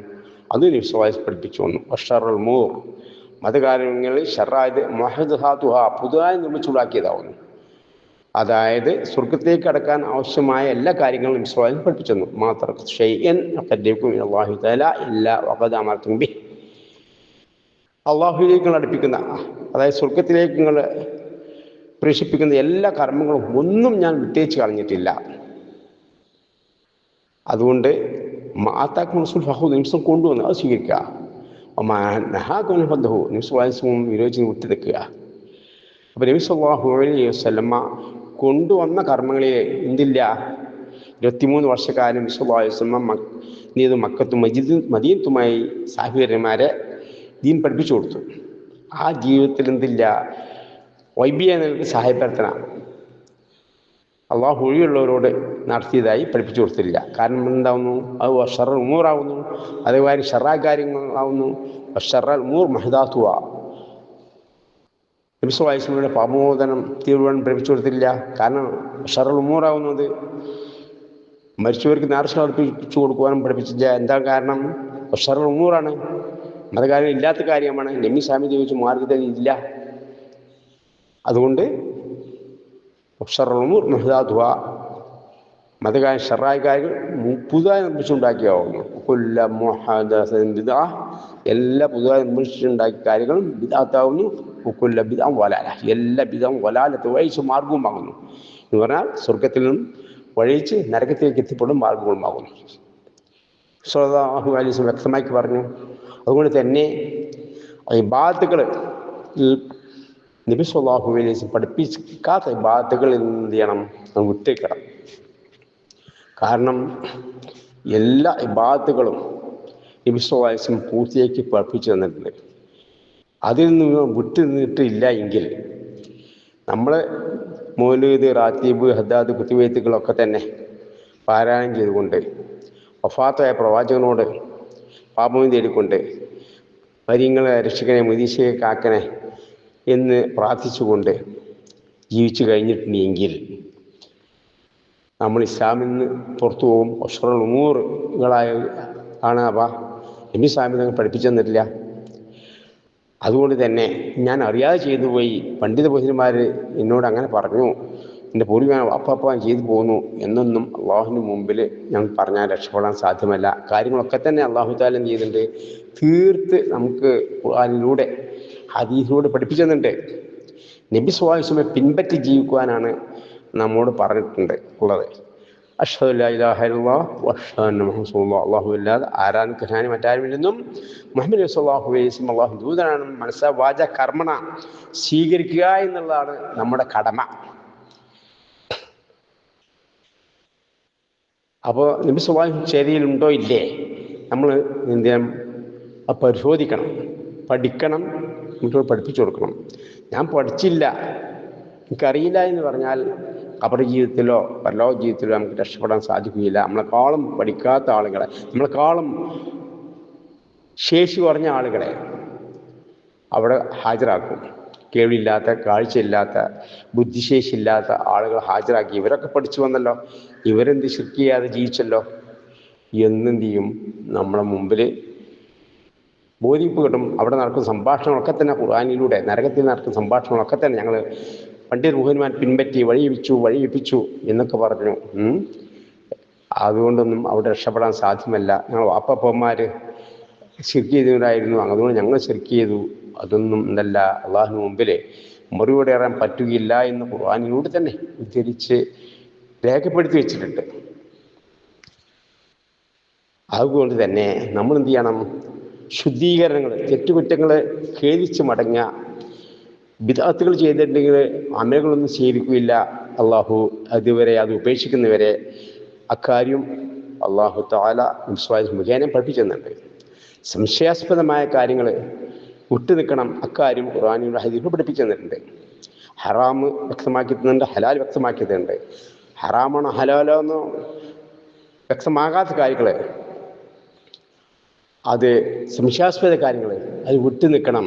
Speaker 1: അത് നബി സല്ലല്ലാഹു അലൈഹി വസല്ലം പഠിപ്പിച്ചു വന്നു. ഷറൽ മൂർ മതകാര്യങ്ങളിൽ ഷറായത് മഹദ്ഹാതുഹ പുതുതായി നിർമ്മിച്ചുണ്ടാക്കിയതാവുന്നു. അതായത് സ്വർഗത്തേക്ക് കടക്കാൻ ആവശ്യമായ എല്ലാ കാര്യങ്ങളും നബി സല്ലല്ലാഹു അലൈഹി വസല്ലം പഠിപ്പിച്ചു തന്നു. മാത്രം ഷൈഅൻ ഖദ്ദീകും ഇലല്ലാഹി തആല ഇല്ലാ വഖദ് അമർതും ബിഹി അള്ളാഹുവിലേക്ക് നിങ്ങൾ അടുപ്പിക്കുന്ന, അതായത് സ്വർഗത്തിലേക്ക് നിങ്ങൾ പ്രേഷിപ്പിക്കുന്ന എല്ലാ കർമ്മങ്ങളും ഒന്നും ഞാൻ വിട്ടേച്ച് കളഞ്ഞിട്ടില്ല. അതുകൊണ്ട് മാതാക്കും റസൂൽ ഫഹു നിമിഷം കൊണ്ടുവന്ന് അത് സ്വീകരിക്കുക. നഹാക്കും ഫദ്ഹു നിമിഷം വിരോചിച്ച് വിട്ടു നിൽക്കുക. അപ്പോൾ നബി സല്ലല്ലാഹു അലൈഹി വസല്ലമ കൊണ്ടുവന്ന കർമ്മങ്ങളിൽ എന്തില്ല? 23 വർഷക്കാലം നബി സല്ലല്ലാഹു അലൈഹി വസല്ലമ മക്കത്തും മദീനത്തുമായി സാഹിബന്മാരെ ദീൻ പഠിപ്പിച്ചു കൊടുത്തു. ആ ജീവിതത്തിൽ എന്തില്ല? വൈബിയ നിലക്ക് സഹായപ്രവർത്തന അള്ളാഹു ഒഴിയുള്ളവരോട് നടത്തിയതായി പഠിപ്പിച്ചു കൊടുത്തില്ല. കാരണം എന്താവുന്നു? അത് ഷറൽ ഉമൂറാവുന്നു. അതേമാതിരി ഷറാ കാര്യങ്ങളാവുന്നു. ഷറൽ ഉമൂർ മഹദാത്തുവ നബി സല്ലല്ലാഹു അലൈഹി വസല്ലമയുടെ പാപമോചനം തീരുവാൻ പഠിപ്പിച്ചു കൊടുത്തില്ല. കാരണം ഷറൽ ഉമൂറാവുന്നത് മരിച്ചവർക്ക് നേർച്ച അർപ്പിച്ചു കൊടുക്കുവാനും പഠിപ്പിച്ചില്ല. എന്താ കാരണം? ഷറൽ ഉമൂറാണ്, മതകാര്യം ഇല്ലാത്ത കാര്യമാണ്. നബി സാഹിബ് ചോദിച്ചു മാർഗത്തിൽ ഇല്ല. അതുകൊണ്ട് മതകാര്യം ഷറായ കാര്യങ്ങൾ പുതുതായി നിർമ്മിച്ചുണ്ടാക്കിയാവുന്നു. എല്ലാ പുതുതായി നിർമ്മിച്ചുണ്ടാക്കിയ കാര്യങ്ങളും ബിദ്അത്താവുന്നു. വലാല എല്ലാ ബിദ്അത്തും വലാലത്ത് വഴിച്ച് മാർഗവുമാകുന്നു എന്ന് പറഞ്ഞാൽ സ്വർഗത്തിൽ നിന്നും വഴിച്ച് നരകത്തിലേക്ക് എത്തിപ്പെടും മാർഗങ്ങളുമാകുന്നു. സല്ലല്ലാഹു അലൈഹി വസല്ലം വ്യക്തമാക്കി പറഞ്ഞു. അതുകൊണ്ട് തന്നെ ഇബാദത്തുകൾ നബി സല്ലല്ലാഹു അലൈഹി വസല്ലം പഠിപ്പിക്കാത്ത ഇബാദത്തുകൾ എന്ത് ചെയ്യണം? നമ്മൾ വിട്ടേക്കണം. കാരണം എല്ലാ ഇബാദത്തുകളും നബി സല്ലല്ലാഹു അലൈഹി വസല്ലം പൂർത്തിയാക്കി പഠിപ്പിച്ചു തന്നിട്ടുണ്ട്. അതിൽ നിന്ന് വിട്ടു നിന്നിട്ടില്ല എങ്കിൽ നമ്മൾ മൗലൂദ്, റാത്തീബ്, ഹദ്ദാദ്, കുത്തിവെയ്ത്തുകളൊക്കെ തന്നെ പാരായണം ചെയ്തുകൊണ്ട് വഫാത്തായ പ്രവാചകനോട് പാപം തേടിക്കൊണ്ട് വരിങ്ങളെ രക്ഷിക്കണേ മുദീശയെ കാക്കണേ എന്ന് പ്രാർത്ഥിച്ചുകൊണ്ട് ജീവിച്ചു കഴിഞ്ഞിട്ടുണ്ടെങ്കിൽ നമ്മൾ ഇസ്ലാമിൽ നിന്ന് പുറത്തു പോകും. അഷ്റൽ ഉമൂറുകളായ ആണ് അവ നബി സാഹിബ് ഞങ്ങൾ പഠിപ്പിച്ചു തന്നിട്ടില്ല. അതുകൊണ്ട് തന്നെ ഞാൻ അറിയാതെ ചെയ്തു പോയി, പണ്ഡിത പുരുഷന്മാർ എന്നോട് അങ്ങനെ പറഞ്ഞു, എൻ്റെ പൂർവികൻ അപ്പാൻ ചെയ്തു പോകുന്നു എന്നൊന്നും അള്ളാഹുവിന് മുമ്പിൽ ഞങ്ങൾ പറഞ്ഞാൽ രക്ഷപ്പെടാൻ സാധ്യമല്ല. കാര്യങ്ങളൊക്കെ തന്നെ അള്ളാഹു തആല എന്ത് ചെയ്യുന്നുണ്ട്? തീർത്ത് നമുക്ക് ഖുർആനിലൂടെ ഹദീസിലൂടെ പഠിപ്പിച്ചു തന്നിട്ടുണ്ട്. നബി സ്വല്ലല്ലാഹു അലൈഹി വസല്ലമയെ പിൻപറ്റി ജീവിക്കുവാനാണ് നമ്മോട് പറഞ്ഞിട്ടുണ്ട് ഉള്ളത്. അഷ്ഹദു അല്ലാ ഇലാഹ ഇല്ലല്ലാഹ് വഅഷ്ഹദു അന്ന മുഹമ്മദൻ റസൂലുള്ളാഹ് അല്ലാഹുവില്ലാതെ ആരാധനയ്ക്ക് മറ്റാരുമില്ലെന്നും മുഹമ്മദ് നബി സ്വല്ലല്ലാഹു അലൈഹി വസല്ലം അല്ലാഹു ദൂതനാണെന്നും മനസ്സാ വാച കർമ്മണ സ്വീകരിക്കുക എന്നുള്ളതാണ് നമ്മുടെ കടമ. അപ്പോൾ നബി സ്വല്ലല്ലാഹു അലൈഹി വസല്ലം ശരിയിലുണ്ടോ ഇല്ലേ നമ്മൾ എന്ത് ചെയ്യണം? പരിശോധിക്കണം, പഠിക്കണം, മറ്റുള്ളവർ പഠിപ്പിച്ചു കൊടുക്കണം. ഞാൻ പഠിച്ചില്ല, എനിക്കറിയില്ല എന്ന് പറഞ്ഞാൽ ഖബർ ജീവിതത്തിലോ പരലോക ജീവിതത്തിലോ നമുക്ക് രക്ഷപ്പെടാൻ സാധിക്കുകയില്ല. നമ്മളെക്കാളും പഠിക്കാത്ത ആളുകളെ, നമ്മളെക്കാളും ശേഷി കുറഞ്ഞ ആളുകളെ അവിടെ ഹാജരാക്കും. കേൾവിയില്ലാത്ത, കാഴ്ചയില്ലാത്ത, ബുദ്ധിശേഷിയില്ലാത്ത ആളുകൾ ഹാജരാക്കി. ഇവരൊക്കെ പഠിച്ചു വന്നല്ലോ, ഇവരെന്ത് ശിർക്ക് ചെയ്യാതെ ജീവിച്ചല്ലോ എന്നെന്ത് ചെയ്യും? നമ്മളെ മുമ്പിൽ ബോധിപ്പ് കിട്ടും. അവിടെ നടക്കുന്ന സംഭാഷണങ്ങളൊക്കെ തന്നെ ഖുർആനിലൂടെ, നരകത്തിൽ നടക്കുന്ന സംഭാഷണങ്ങളൊക്കെ തന്നെ ഞങ്ങൾ പണ്ഡിത മുഹന്മാൻ പിൻപറ്റി വഴിയിപ്പിച്ചു എന്നൊക്കെ പറഞ്ഞു. അതുകൊണ്ടൊന്നും അവിടെ രക്ഷപ്പെടാൻ സാധ്യമല്ല. ഞങ്ങൾ വാപ്പന്മാർ ശിർക്ക് ചെയ്തവരായിരുന്നു, അതുകൊണ്ട് ഞങ്ങൾ ശിർക്ക് ചെയ്തു. അതൊന്നും എന്തല്ല, അള്ളാഹുവിന് മുമ്പിൽ മറുപടി പറയാൻ പറ്റുകയില്ല എന്ന് ഖുർആനിലൂടെ തന്നെ ഉദ്ധരിച്ച് രേഖപ്പെടുത്തി വെച്ചിട്ടുണ്ട്. അതുകൊണ്ട് തന്നെ നമ്മൾ എന്ത് ചെയ്യണം? ശുദ്ധീകരണങ്ങൾ, തെറ്റുകുറ്റങ്ങൾ ഖേദിച്ച് മടങ്ങുക. ബിദ്അത്തുകൾ ചെയ്തിട്ടുണ്ടെങ്കിൽ അമലുകളൊന്നും സ്വീകരിക്കുകയില്ല അള്ളാഹു, അതുവരെ അത് ഉപേക്ഷിക്കുന്നവരെ. അക്കാര്യം അള്ളാഹു തആല മുഖേന പഠിപ്പിക്കുന്നുണ്ട്. സംശയാസ്പദമായ കാര്യങ്ങൾ വിട്ടു നിൽക്കണം, അക്കാര്യം ഖുർആനിലും ഹദീസിലും പഠിപ്പിച്ചു തന്നിട്ടുണ്ട്. ഹറാം വ്യക്തമാക്കി തന്നിട്ടുണ്ട്, ഹലാൽ വ്യക്തമാക്കി തന്നിട്ടുണ്ട്. ഹറാമാണോ ഹലാലോ എന്നോ വ്യക്തമാകാത്ത കാര്യങ്ങൾ, അത് സംശയാസ്പദ കാര്യങ്ങൾ, അത് വിട്ടു നിൽക്കണം.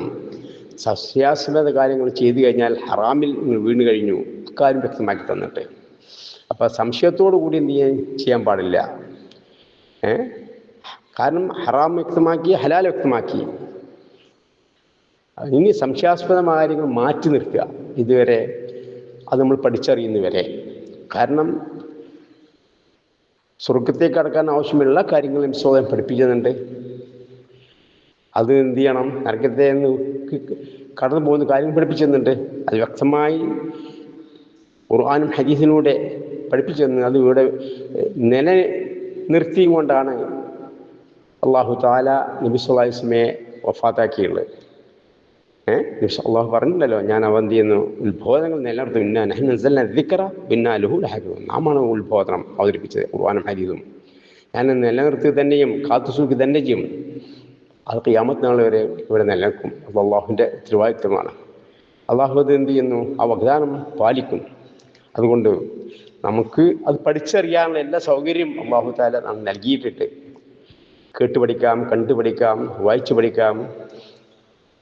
Speaker 1: സംശയാസ്പദ കാര്യങ്ങൾ ചെയ്തു കഴിഞ്ഞാൽ ഹറാമിൽ വീണ് കഴിഞ്ഞു, അക്കാര്യം വ്യക്തമാക്കി തന്നിട്ട്. അപ്പം സംശയത്തോടു കൂടി എന്ത് ചെയ്യാൻ പാടില്ല. കാരണം ഹറാം വ്യക്തമാക്കി, ഹലാൽ വ്യക്തമാക്കി. ഇനി സംശയാസ്പദമായ കാര്യങ്ങൾ മാറ്റി നിർത്തുക ഇതുവരെ, അത് നമ്മൾ പഠിച്ചറിയുന്നവരെ. കാരണം സ്വർഗത്തേക്ക് കടക്കാൻ ആവശ്യമുള്ള കാര്യങ്ങളും സ്വയം പഠിപ്പിക്കുന്നുണ്ട്. അത് എന്ത് ചെയ്യണം? നരകത്തെ കടന്നു പോകുന്ന കാര്യം പഠിപ്പിക്കുന്നുണ്ട്. അത് വ്യക്തമായി ഖുർആനും ഹദീസിലൂടെ പഠിപ്പിച്ചു തന്നത്. അത് ഇവിടെ നിലനിർത്തിയും കൊണ്ടാണ് അള്ളാഹു തആല നബി സല്ലല്ലാഹു അലൈഹി വസല്ലമയെ വഫാത്താക്കിയുള്ളത്. അള്ളാഹു പറഞ്ഞില്ലല്ലോ, ഞാൻ അവന്ത് ചെയ്യുന്നു ഉത്ബോധനങ്ങൾ നിലനിർത്തും. ഇന്നാ നഹ്നു നസ്സൽനാ ദിക്റ വഇന്നാ ലഹു ലഹാഫിളൂൻ. നാമാണ് ഉത്ബോധനം അവതരിപ്പിച്ചത്, ഖുർആനും ഹദീസും. ഞാൻ നിലനിർത്തി തന്നെയും കാത്തുസൂക്കി തന്നെ ചെയ്യും. അത് ഖിയാമത്ത് നാൾ വരെ ഇവിടെ നിലനിൽക്കും. അത് അള്ളാഹുവിൻ്റെ ഉത്തരവാദിത്വമാണ്. അള്ളാഹു അത് എന്ത് ചെയ്യുന്നു? ആ വാഗ്ദാനം പാലിക്കും. അതുകൊണ്ട് നമുക്ക് അത് പഠിച്ചറിയാനുള്ള എല്ലാ സൗകര്യം അള്ളാഹു തആല നാം നൽകിയിട്ടുണ്ട്. കേട്ടുപഠിക്കാം, കണ്ടുപഠിക്കാം, വായിച്ചു പഠിക്കാം.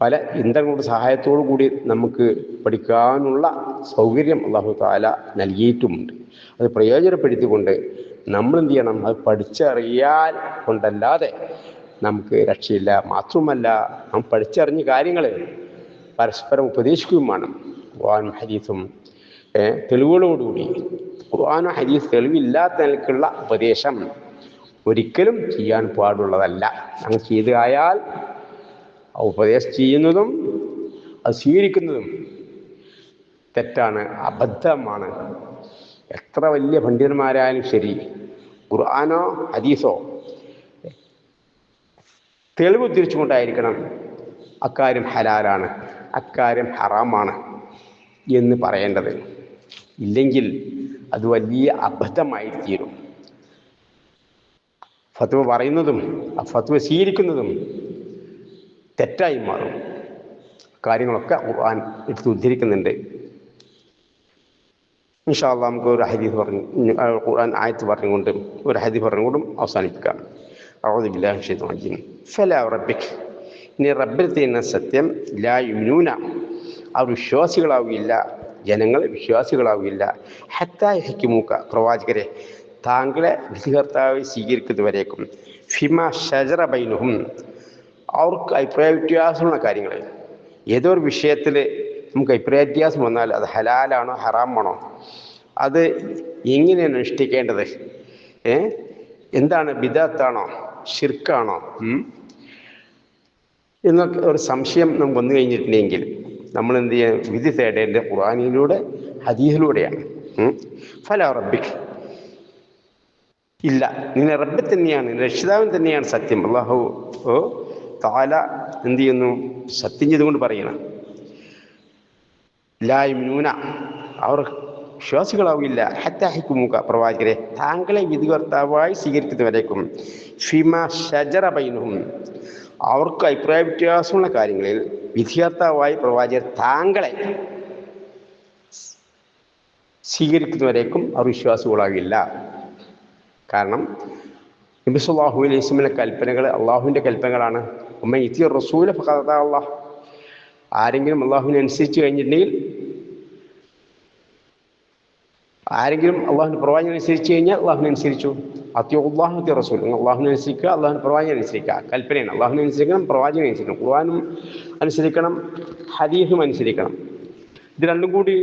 Speaker 1: പല യന്ത്രങ്ങളുടെ സഹായത്തോടു കൂടി നമുക്ക് പഠിക്കാനുള്ള സൗകര്യം അള്ളാഹു തആല നൽകിയിട്ടുമുണ്ട്. അത് പ്രയോജനപ്പെടുത്തിക്കൊണ്ട് നമ്മൾ എന്ത് ചെയ്യണം? അത് പഠിച്ചറിയാൻ കൊണ്ടല്ലാതെ നമുക്ക് രക്ഷയില്ല. മാത്രമല്ല, നാം പഠിച്ചറിഞ്ഞ കാര്യങ്ങൾ പരസ്പരം ഉപദേശിക്കുകയും വേണം. ഖുർആനും ഹദീസും തെളിവുകളോടുകൂടി. ഖുർആനും ഹദീസ് തെളിവില്ലാത്ത നിലക്കുള്ള ഉപദേശം ഒരിക്കലും ചെയ്യാൻ പാടുള്ളതല്ല. അങ്ങനെ ചെയ്താൽ ഉപദേശം ചെയ്യുന്നതും അത് സ്വീകരിക്കുന്നതും തെറ്റാണ്, അബദ്ധമാണ്. എത്ര വലിയ പണ്ഡിതന്മാരായാലും ശരി, ഖുർആനോ ഹദീസോ തെളിവ് ഉദ്ധരിച്ചുകൊണ്ടായിരിക്കണം അക്കാര്യം ഹലാലാണ്, അക്കാര്യം ഹറാമാണ് എന്ന് പറയേണ്ടത്. ഇല്ലെങ്കിൽ അത് വലിയ അബദ്ധമായി തീരും. ഫത്വ പറയുന്നതും ആ ഫത്വ സ്വീകരിക്കുന്നതും തെറ്റായി മാറും. കാര്യങ്ങളൊക്കെ ഖുർആൻ എടുത്ത് ഉദ്ധരിക്കുന്നുണ്ട്. ഇൻഷാ അല്ലാഹ് നമുക്ക് ഒരു ഹദീസ് പറഞ്ഞു, ഖുർആൻ ആയത്ത് പറഞ്ഞുകൊണ്ട് ഒരു ഹദീസ് പറഞ്ഞുകൊണ്ടും അവസാനിപ്പിക്കാം. അഊദു ബില്ലാഹി മിനശ് ശൈത്വാനിർ റജീം. ഫലാ റബ്ബിക്, ഇനി റബ്ബിൽ തന്നെ സത്യം, ലാ യുമിനൂന, അവർ വിശ്വാസികളാവുകയില്ല, ജനങ്ങൾ വിശ്വാസികളാവുകയില്ല. ഹത്താ യഹ്കിമൂക, പ്രവാചകരെ താങ്കളെ വിധികർത്താവ് സ്വീകരിക്കുന്നവരേക്കും, ഫിമാ ഷജറ ബൈനഹും, അവർക്ക് അഭിപ്രായ വ്യത്യാസമുള്ള കാര്യങ്ങൾ. ഏതൊരു വിഷയത്തിൽ നമുക്ക് അഭിപ്രായ വ്യത്യാസം വന്നാൽ അത് ഹലാലാണോ ഹറാമാണോ, അത് എങ്ങനെയാണ് അനുഷ്ഠിക്കേണ്ടത്, എന്താണ് ബിദഅത്താണോ ശിർക്കാണോ എന്നൊക്കെ ഒരു സംശയം നമുക്ക് വന്നു കഴിഞ്ഞിട്ടുണ്ടെങ്കിൽ നമ്മൾ എന്ത് ചെയ്യാൻ? വിധി തേടേണ്ടത് ഖുർആനിലൂടെ ഹദീസിലൂടെയാണ്. ഫലാ റബ്ബിക്, ഇല്ല, നിന്നെ റബ്ബ് തന്നെയാണ്, രക്ഷിതാവൻ തന്നെയാണ് സത്യം. അല്ലാഹു തആല എന്ത് ചെയ്യുന്നു? സത്യം ചെയ്തുകൊണ്ട് പറയണം. ലാ യുമിനൂന, അവർ വിശ്വാസികളാവില്ല. ഹത്താ യഹ്കിമൂക, പ്രവാചകരെ താങ്കളെ വിധികർത്താവായി സ്വീകരിക്കുന്നവരേക്കും, ഫിമാ ഷജറ ബൈനഹും, അവർക്ക് അഭിപ്രായ വ്യത്യാസമുള്ള കാര്യങ്ങളിൽ വിധികർത്താവായി പ്രവാചകർ താങ്കളെ സ്വീകരിക്കുന്നവരേക്കും അവർ വിശ്വാസികളാവില്ല. കാരണം നബി സല്ലല്ലാഹു അലൈഹി വസല്ലമയുടെ കൽപ്പനകൾ അള്ളാഹുവിൻ്റെ കൽപ്പനകളാണ്. ഉമ്മ ഇത്തിയ റസൂല ഫഖദ അല്ലാഹ്, ആരെങ്കിലും അള്ളാഹുവിനെ അനുസരിച്ച് കഴിഞ്ഞിട്ടുണ്ടെങ്കിൽ, ആരെങ്കിലും അള്ളാഹുവിൻ്റെ പ്രവാചകനെ അനുസരിച്ച് കഴിഞ്ഞാൽ അള്ളാഹുവിനെ അനുസരിച്ചു. അത്തിയുല്ലാഹു അത്തിയ റസൂൽ, അള്ളാഹുവിനെ അനുസരിക്കുക, അള്ളാഹുവിൻ്റെ പ്രവാചകനെ അനുസരിക്കുക. കൽപ്പനയാണ്. അള്ളാഹുവിനെ അനുസരിക്കണം, പ്രവാചകനെ അനുസരിക്കണം, ഖുർആനും അനുസരിക്കണം, ഹദീസും അനുസരിക്കണം. ഇത് രണ്ടും കൂടി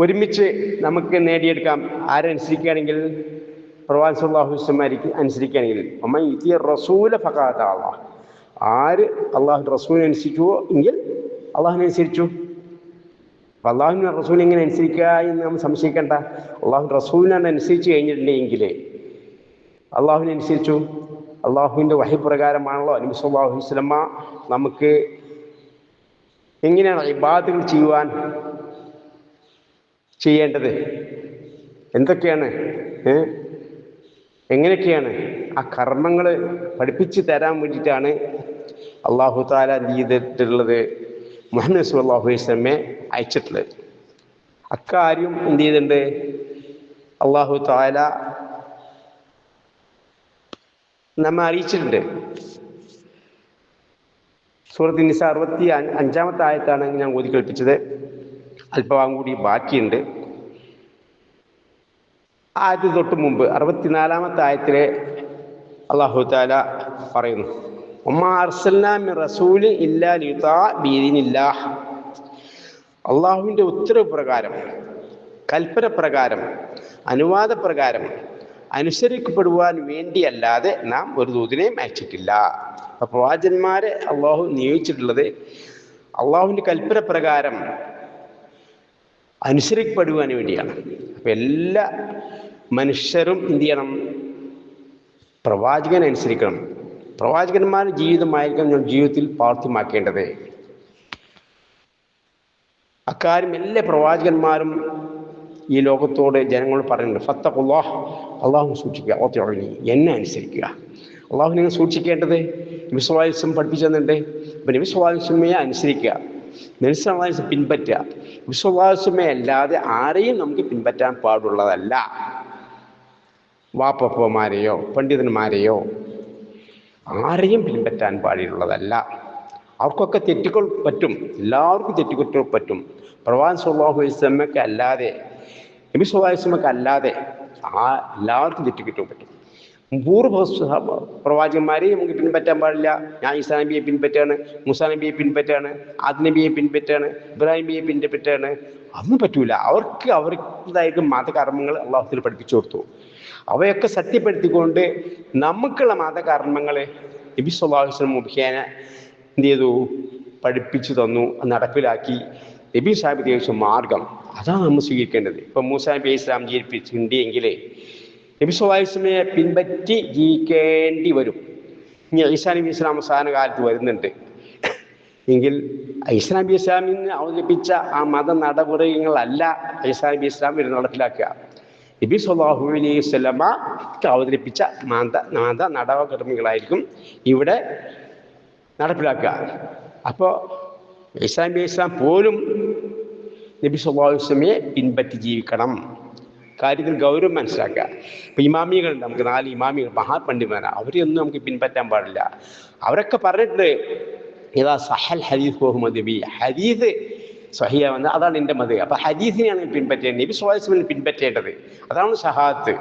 Speaker 1: ഒരുമിച്ച് നമുക്ക് നേടിയെടുക്കാം. ആരെ അനുസരിക്കുകയാണെങ്കിൽ? പ്രവാചകൻ സല്ലല്ലാഹു അലൈഹി വസല്ലം അനുസരിക്കുകയാണെങ്കിൽ വമൻ യുതിഇർ റസൂല ഫഖദ് അല്ലാഹ്, ആര് അള്ളാഹുവിൻ്റെ റസൂലിനെ അനുസരിച്ചുവോ എങ്കിൽ അള്ളാഹുവിനെ അനുസരിച്ചു. അപ്പം അള്ളാഹുവിൻ്റെ റസൂൽ എങ്ങനെ അനുസരിക്കുക എന്ന് നമ്മൾ സംശയിക്കേണ്ട. അള്ളാഹുവിൻ്റെ റസൂലിനാണ് അനുസരിച്ച് കഴിഞ്ഞിട്ടുണ്ടെങ്കിൽ അള്ളാഹുവിനെ അനുസരിച്ചു. അള്ളാഹുവിൻ്റെ വഹി പ്രകാരമാണല്ലോ നബി സല്ലല്ലാഹു അലൈഹി വസല്ലം നമുക്ക് എങ്ങനെയാണ് ഇബാദത്തുകൾ ചെയ്യേണ്ടത്, എന്തൊക്കെയാണ്, എങ്ങനെയൊക്കെയാണ് ആ കർമ്മങ്ങൾ പഠിപ്പിച്ച് തരാൻ വേണ്ടിയിട്ടാണ് അള്ളാഹു തആല എന്ത് ചെയ്തിട്ടുള്ളത്, മുഹമ്മദ് സല്ലല്ലാഹു അലൈഹി വസല്ലമയെ അയച്ചിട്ടുള്ളത്. അക്കാര്യം എന്ത് ചെയ്തിട്ടുണ്ട്, അള്ളാഹു തആല നമ്മെ അറിയിച്ചിട്ടുണ്ട്. സൂറത്ത് നിസാ 65-ാമത്തെ ആയത്താണ് ഞാൻ ഓതി കേൾപ്പിച്ചത്. അല്പഭാഗം കൂടി ബാക്കിയുണ്ട്. ആയത്ത് തൊട്ട് മുമ്പ് 64-ാമത്തെ ആയത്തിലെ അല്ലാഹു തആല പറയുന്നു, വമാ അർസൽനാ മിർ റസൂലിൻ ഇല്ലാ ലിയുതാഅ ബിഇദ്നില്ലാഹ്. അള്ളാഹുവിൻ്റെ ഉത്തരവ് പ്രകാരം, കൽപ്പന പ്രകാരം, അനുവാദപ്രകാരം അനുസരിക്കപ്പെടുവാൻ വേണ്ടിയല്ലാതെ നാം ഒരു ദൂതനെയും അയച്ചിട്ടില്ല. അപ്പോൾ പ്രവാചകന്മാരെ അള്ളാഹു നിയോഗിച്ചിട്ടുള്ളത് അള്ളാഹുവിൻ്റെ കൽപ്പന പ്രകാരം അനുസരിക്കപ്പെടുവാൻ വേണ്ടിയാണ്. അപ്പം എല്ലാ മനുഷ്യരും എന്ത് ചെയ്യണം, പ്രവാചകനെ അനുസരിക്കണം. പ്രവാചകന്മാരുടെ ജീവിതമായിരിക്കണം ഞാൻ ജീവിതത്തിൽ പ്രാവർത്തികമാക്കേണ്ടത്. അക്കാര്യം എല്ലാ പ്രവാചകന്മാരും ഈ ലോകത്തോട് ജനങ്ങളോട് പറയുന്നുണ്ട്, ഫത്തഖുല്ലാഹ്, അള്ളാഹു സൂക്ഷിക്കുക, ഓത്തിയൊഴി, എന്നെ അനുസരിക്കുക. അള്ളാഹു നിങ്ങൾ സൂക്ഷിക്കേണ്ടത് നബി സല്ലല്ലാഹു അലൈഹി വസല്ലം പഠിപ്പിച്ചു തന്നിട്ടുണ്ട്. അപ്പം നബി സല്ലല്ലാഹു അലൈഹി വസല്ലമയെ അനുസരിക്കുക, നബി സല്ലല്ലാഹു അലൈഹി വസല്ലം പിൻപറ്റുക. നബി സല്ലല്ലാഹു അലൈഹി വസല്ലമയെ അല്ലാതെ ആരെയും നമുക്ക് പിൻപറ്റാൻ പാടുള്ളതല്ല. വാപ്പപ്പന്മാരെയോ പണ്ഡിതന്മാരെയോ ആരെയും പിൻപറ്റാൻ പാടുള്ളതല്ല. അവർക്കൊക്കെ തെറ്റുകൾ പറ്റും, എല്ലാവർക്കും തെറ്റുകുറ്റങ്ങൾ പറ്റും. പ്രവാചകൻ സല്ലല്ലാഹു അലൈഹി വസല്ലമയ്ക്ക് അല്ലാതെ, നബി സല്ലല്ലാഹു അലൈഹി വസല്ലമയ്ക്ക് അല്ലാതെ എല്ലാവർക്കും തെറ്റുകുറ്റങ്ങൾ പറ്റും. പൂർവ്വ പ്രവാചകന്മാരെയും നമുക്ക് പിൻപറ്റാൻ പാടില്ല. ഞാൻ ഈസാ നബിയെ പിൻപറ്റാണ്, മൂസാ നബിയെ പിൻപറ്റാണ്, ആദം നബിയെ പിൻപറ്റാണ്, ഇബ്രാഹിം നബിയെ പിൻപറ്റാണ്, അതൊന്നും പറ്റൂല. അവർക്കുള്ളതായിട്ട് മതകർമ്മങ്ങൾ അള്ളാഹുവിൽ പഠിപ്പിച്ചു കൊടുത്തു. അവയൊക്കെ സത്യപ്പെടുത്തിക്കൊണ്ട് നമുക്കുള്ള മതകർമ്മങ്ങൾ നബി സല്ലല്ലാഹു അലൈഹി വസല്ലം മുഖേന എന്ത് ചെയ്തു, പഠിപ്പിച്ചു തന്നു, നടപ്പിലാക്കി. നബി സാഹിബ് ദേശ മാർഗം അതാണ് നമ്മൾ സ്വീകരിക്കേണ്ടത്. ഇപ്പം മൂസാ നബി ഇസ്ലാം ജീവിപ്പിച്ചിട്ടുണ്ടെങ്കിൽ നബി സല്ലല്ലാഹു അലൈഹി വസല്ലമയെ പിൻപറ്റി ജീവിക്കേണ്ടി വരും. ഇനി ഈസാ നബി ഇസ്ലാം അവസാന കാലത്ത് വരുന്നുണ്ട് എങ്കിൽ ഈസാ നബി ഇസ്ലാമിന് അവതരിപ്പിച്ച ആ മത നടപടികളല്ല ഈസാ നബി ഇസ്ലാം വരുന്ന നടപ്പിലാക്കുക. നബി സല്ലല്ലാഹു അലൈഹി വസല്ലമ അവതരിപ്പിച്ച മത നടപടികളായിരിക്കും ഇവിടെ നടപ്പിലാക്കുക. അപ്പോൾ ഈസാ നബി ഇസ്ലാം പോലും നബി സല്ലല്ലാഹു അലൈഹി വസല്ലമയെ പിൻപറ്റി ജീവിക്കണം. കാര്യത്തിൽ ഗൗരവം മനസ്സിലാക്കുക. ഇപ്പം ഇമാമികളുണ്ട്, നമുക്ക് 4 ഇമാമികൾ മഹാപണ്ഡിതന്മാരാണ്. അവരെയൊന്നും നമുക്ക് പിൻപറ്റാൻ പാടില്ല. അവരൊക്കെ പറഞ്ഞിട്ടുണ്ട്, ഇതാ സഹൽ ഹദീസ് ബഹുമദബി, ഹദീസ് സഹിയ വന്ന അതാണ് എൻ്റെ മത്. അപ്പം ഹദീസിനെയാണ് പിൻപറ്റേണ്ടത്, നബി സല്ലല്ലാഹു അലൈഹി വസല്ലം പിൻപറ്റേണ്ടത്. അതാണ് ഷഹാദത്ത്.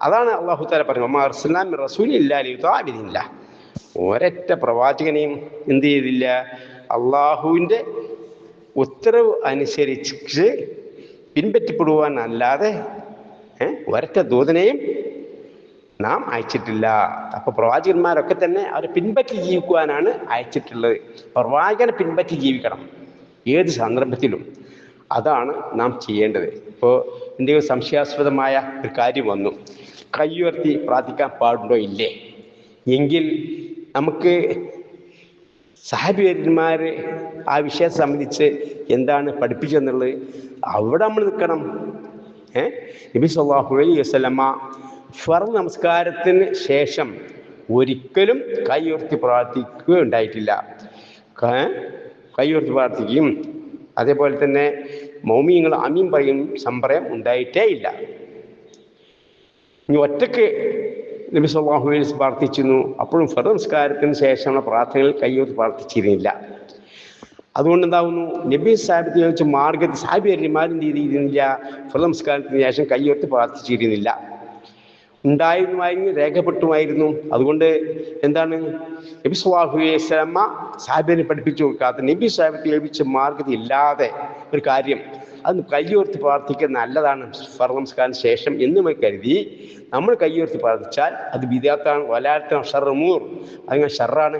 Speaker 1: അതാണ് അല്ലാഹു തആല പറഞ്ഞു, വമാ അർസൽനാ മിർ റസൂലിൻ ഇല്ലാ ലിയുതാഅ ബിഇദ്നില്ലാഹ്. ഒരൊറ്റ പ്രവാചകനെയും എന്ത് ചെയ്തില്ല, അള്ളാഹുവിൻ്റെ ഉത്തരവ് അനുസരിച്ച് പിൻപറ്റപ്പെടുവാൻ അല്ലാതെ ഒരൊറ്റ ദൂതനെയും നാം അയച്ചിട്ടില്ല. അപ്പോൾ പ്രവാചകന്മാരൊക്കെ തന്നെ അവരെ പിൻപറ്റി ജീവിക്കുവാനാണ് അയച്ചിട്ടുള്ളത്. പ്രവാചകനെ പിൻപറ്റി ജീവിക്കണം ഏത് സന്ദർഭത്തിലും. അതാണ് നാം ചെയ്യേണ്ടത്. ഇപ്പോൾ എന്തെങ്കിലും സംശയാസ്പദമായ ഒരു കാര്യം വന്നു, കൈയുയർത്തി പ്രാർത്ഥിക്കാൻ പാടുണ്ടോ ഇല്ലേ എങ്കിൽ നമുക്ക് സഹാബിമാർ ആ വിഷയത്തെ സംബന്ധിച്ച് എന്താണ് പഠിപ്പിച്ചെന്നുള്ളത് അവിടെ നമ്മൾ നിൽക്കണം. നബി സല്ലല്ലാഹു അലൈഹി വസല്ലമ ഫർദ് നമസ്കാരത്തിന് ശേഷം ഒരിക്കലും കൈ ഉയർത്തി പ്രാർത്ഥിക്കുകയുണ്ടായിട്ടില്ല. കൈ ഉയർത്തി പ്രാർത്ഥിക്കുകയും അതേപോലെ തന്നെ മൗമിയങ്ങൾ ആമീൻ പറയും സമ്പ്രയം ഉണ്ടായിട്ടേ ഇല്ല. ഇനി ഒറ്റയ്ക്ക് നബി സല്ലല്ലാഹു അലൈഹി വസല്ലം പ്രാർത്ഥിച്ചിരുന്നു. അപ്പോഴും ഫർദ് നമസ്കാരത്തിന് ശേഷമുള്ള പ്രാർത്ഥനകൾ കൈയ്യോർത്തി പ്രാർത്ഥിച്ചിരുന്നില്ല. അതുകൊണ്ട് എന്താവുന്നു, നബി സാഹിബ് ചോദിച്ച മാർഗത്തിൽ സാഹിബിമാരും ചെയ്തിരുന്നില്ല, ഫർദ് നമസ്കാരത്തിന് ശേഷം കൈയ്യോർത്തി പ്രാർത്ഥിച്ചിരുന്നില്ല. ഉണ്ടായിരുന്നുമായിരുന്നു, രേഖപ്പെട്ടുമായിരുന്നു. അതുകൊണ്ട് എന്താണ്, നബി സല്ലല്ലാഹു അലൈഹി വസല്ലം സാഹിബിനെ പഠിപ്പിച്ചു കൊടുക്കാത്ത, നബി സാഹിബ് ലഭിച്ച മാർഗത്തിൽ ഇല്ലാതെ ഒരു കാര്യം അത് കയ്യോർത്തി പ്രാർത്ഥിക്കുക നല്ലതാണ് ഫർദ് നമസ്കാരത്തിന് ശേഷം എന്ന് കരുതി നമ്മൾ കയ്യോർത്തി പ്രാർത്ഥിച്ചാൽ അത് ബിദഅത്താണ്. വലാത്തം ഷർറൂർ, അങ്ങനെ ഷർറാണ്.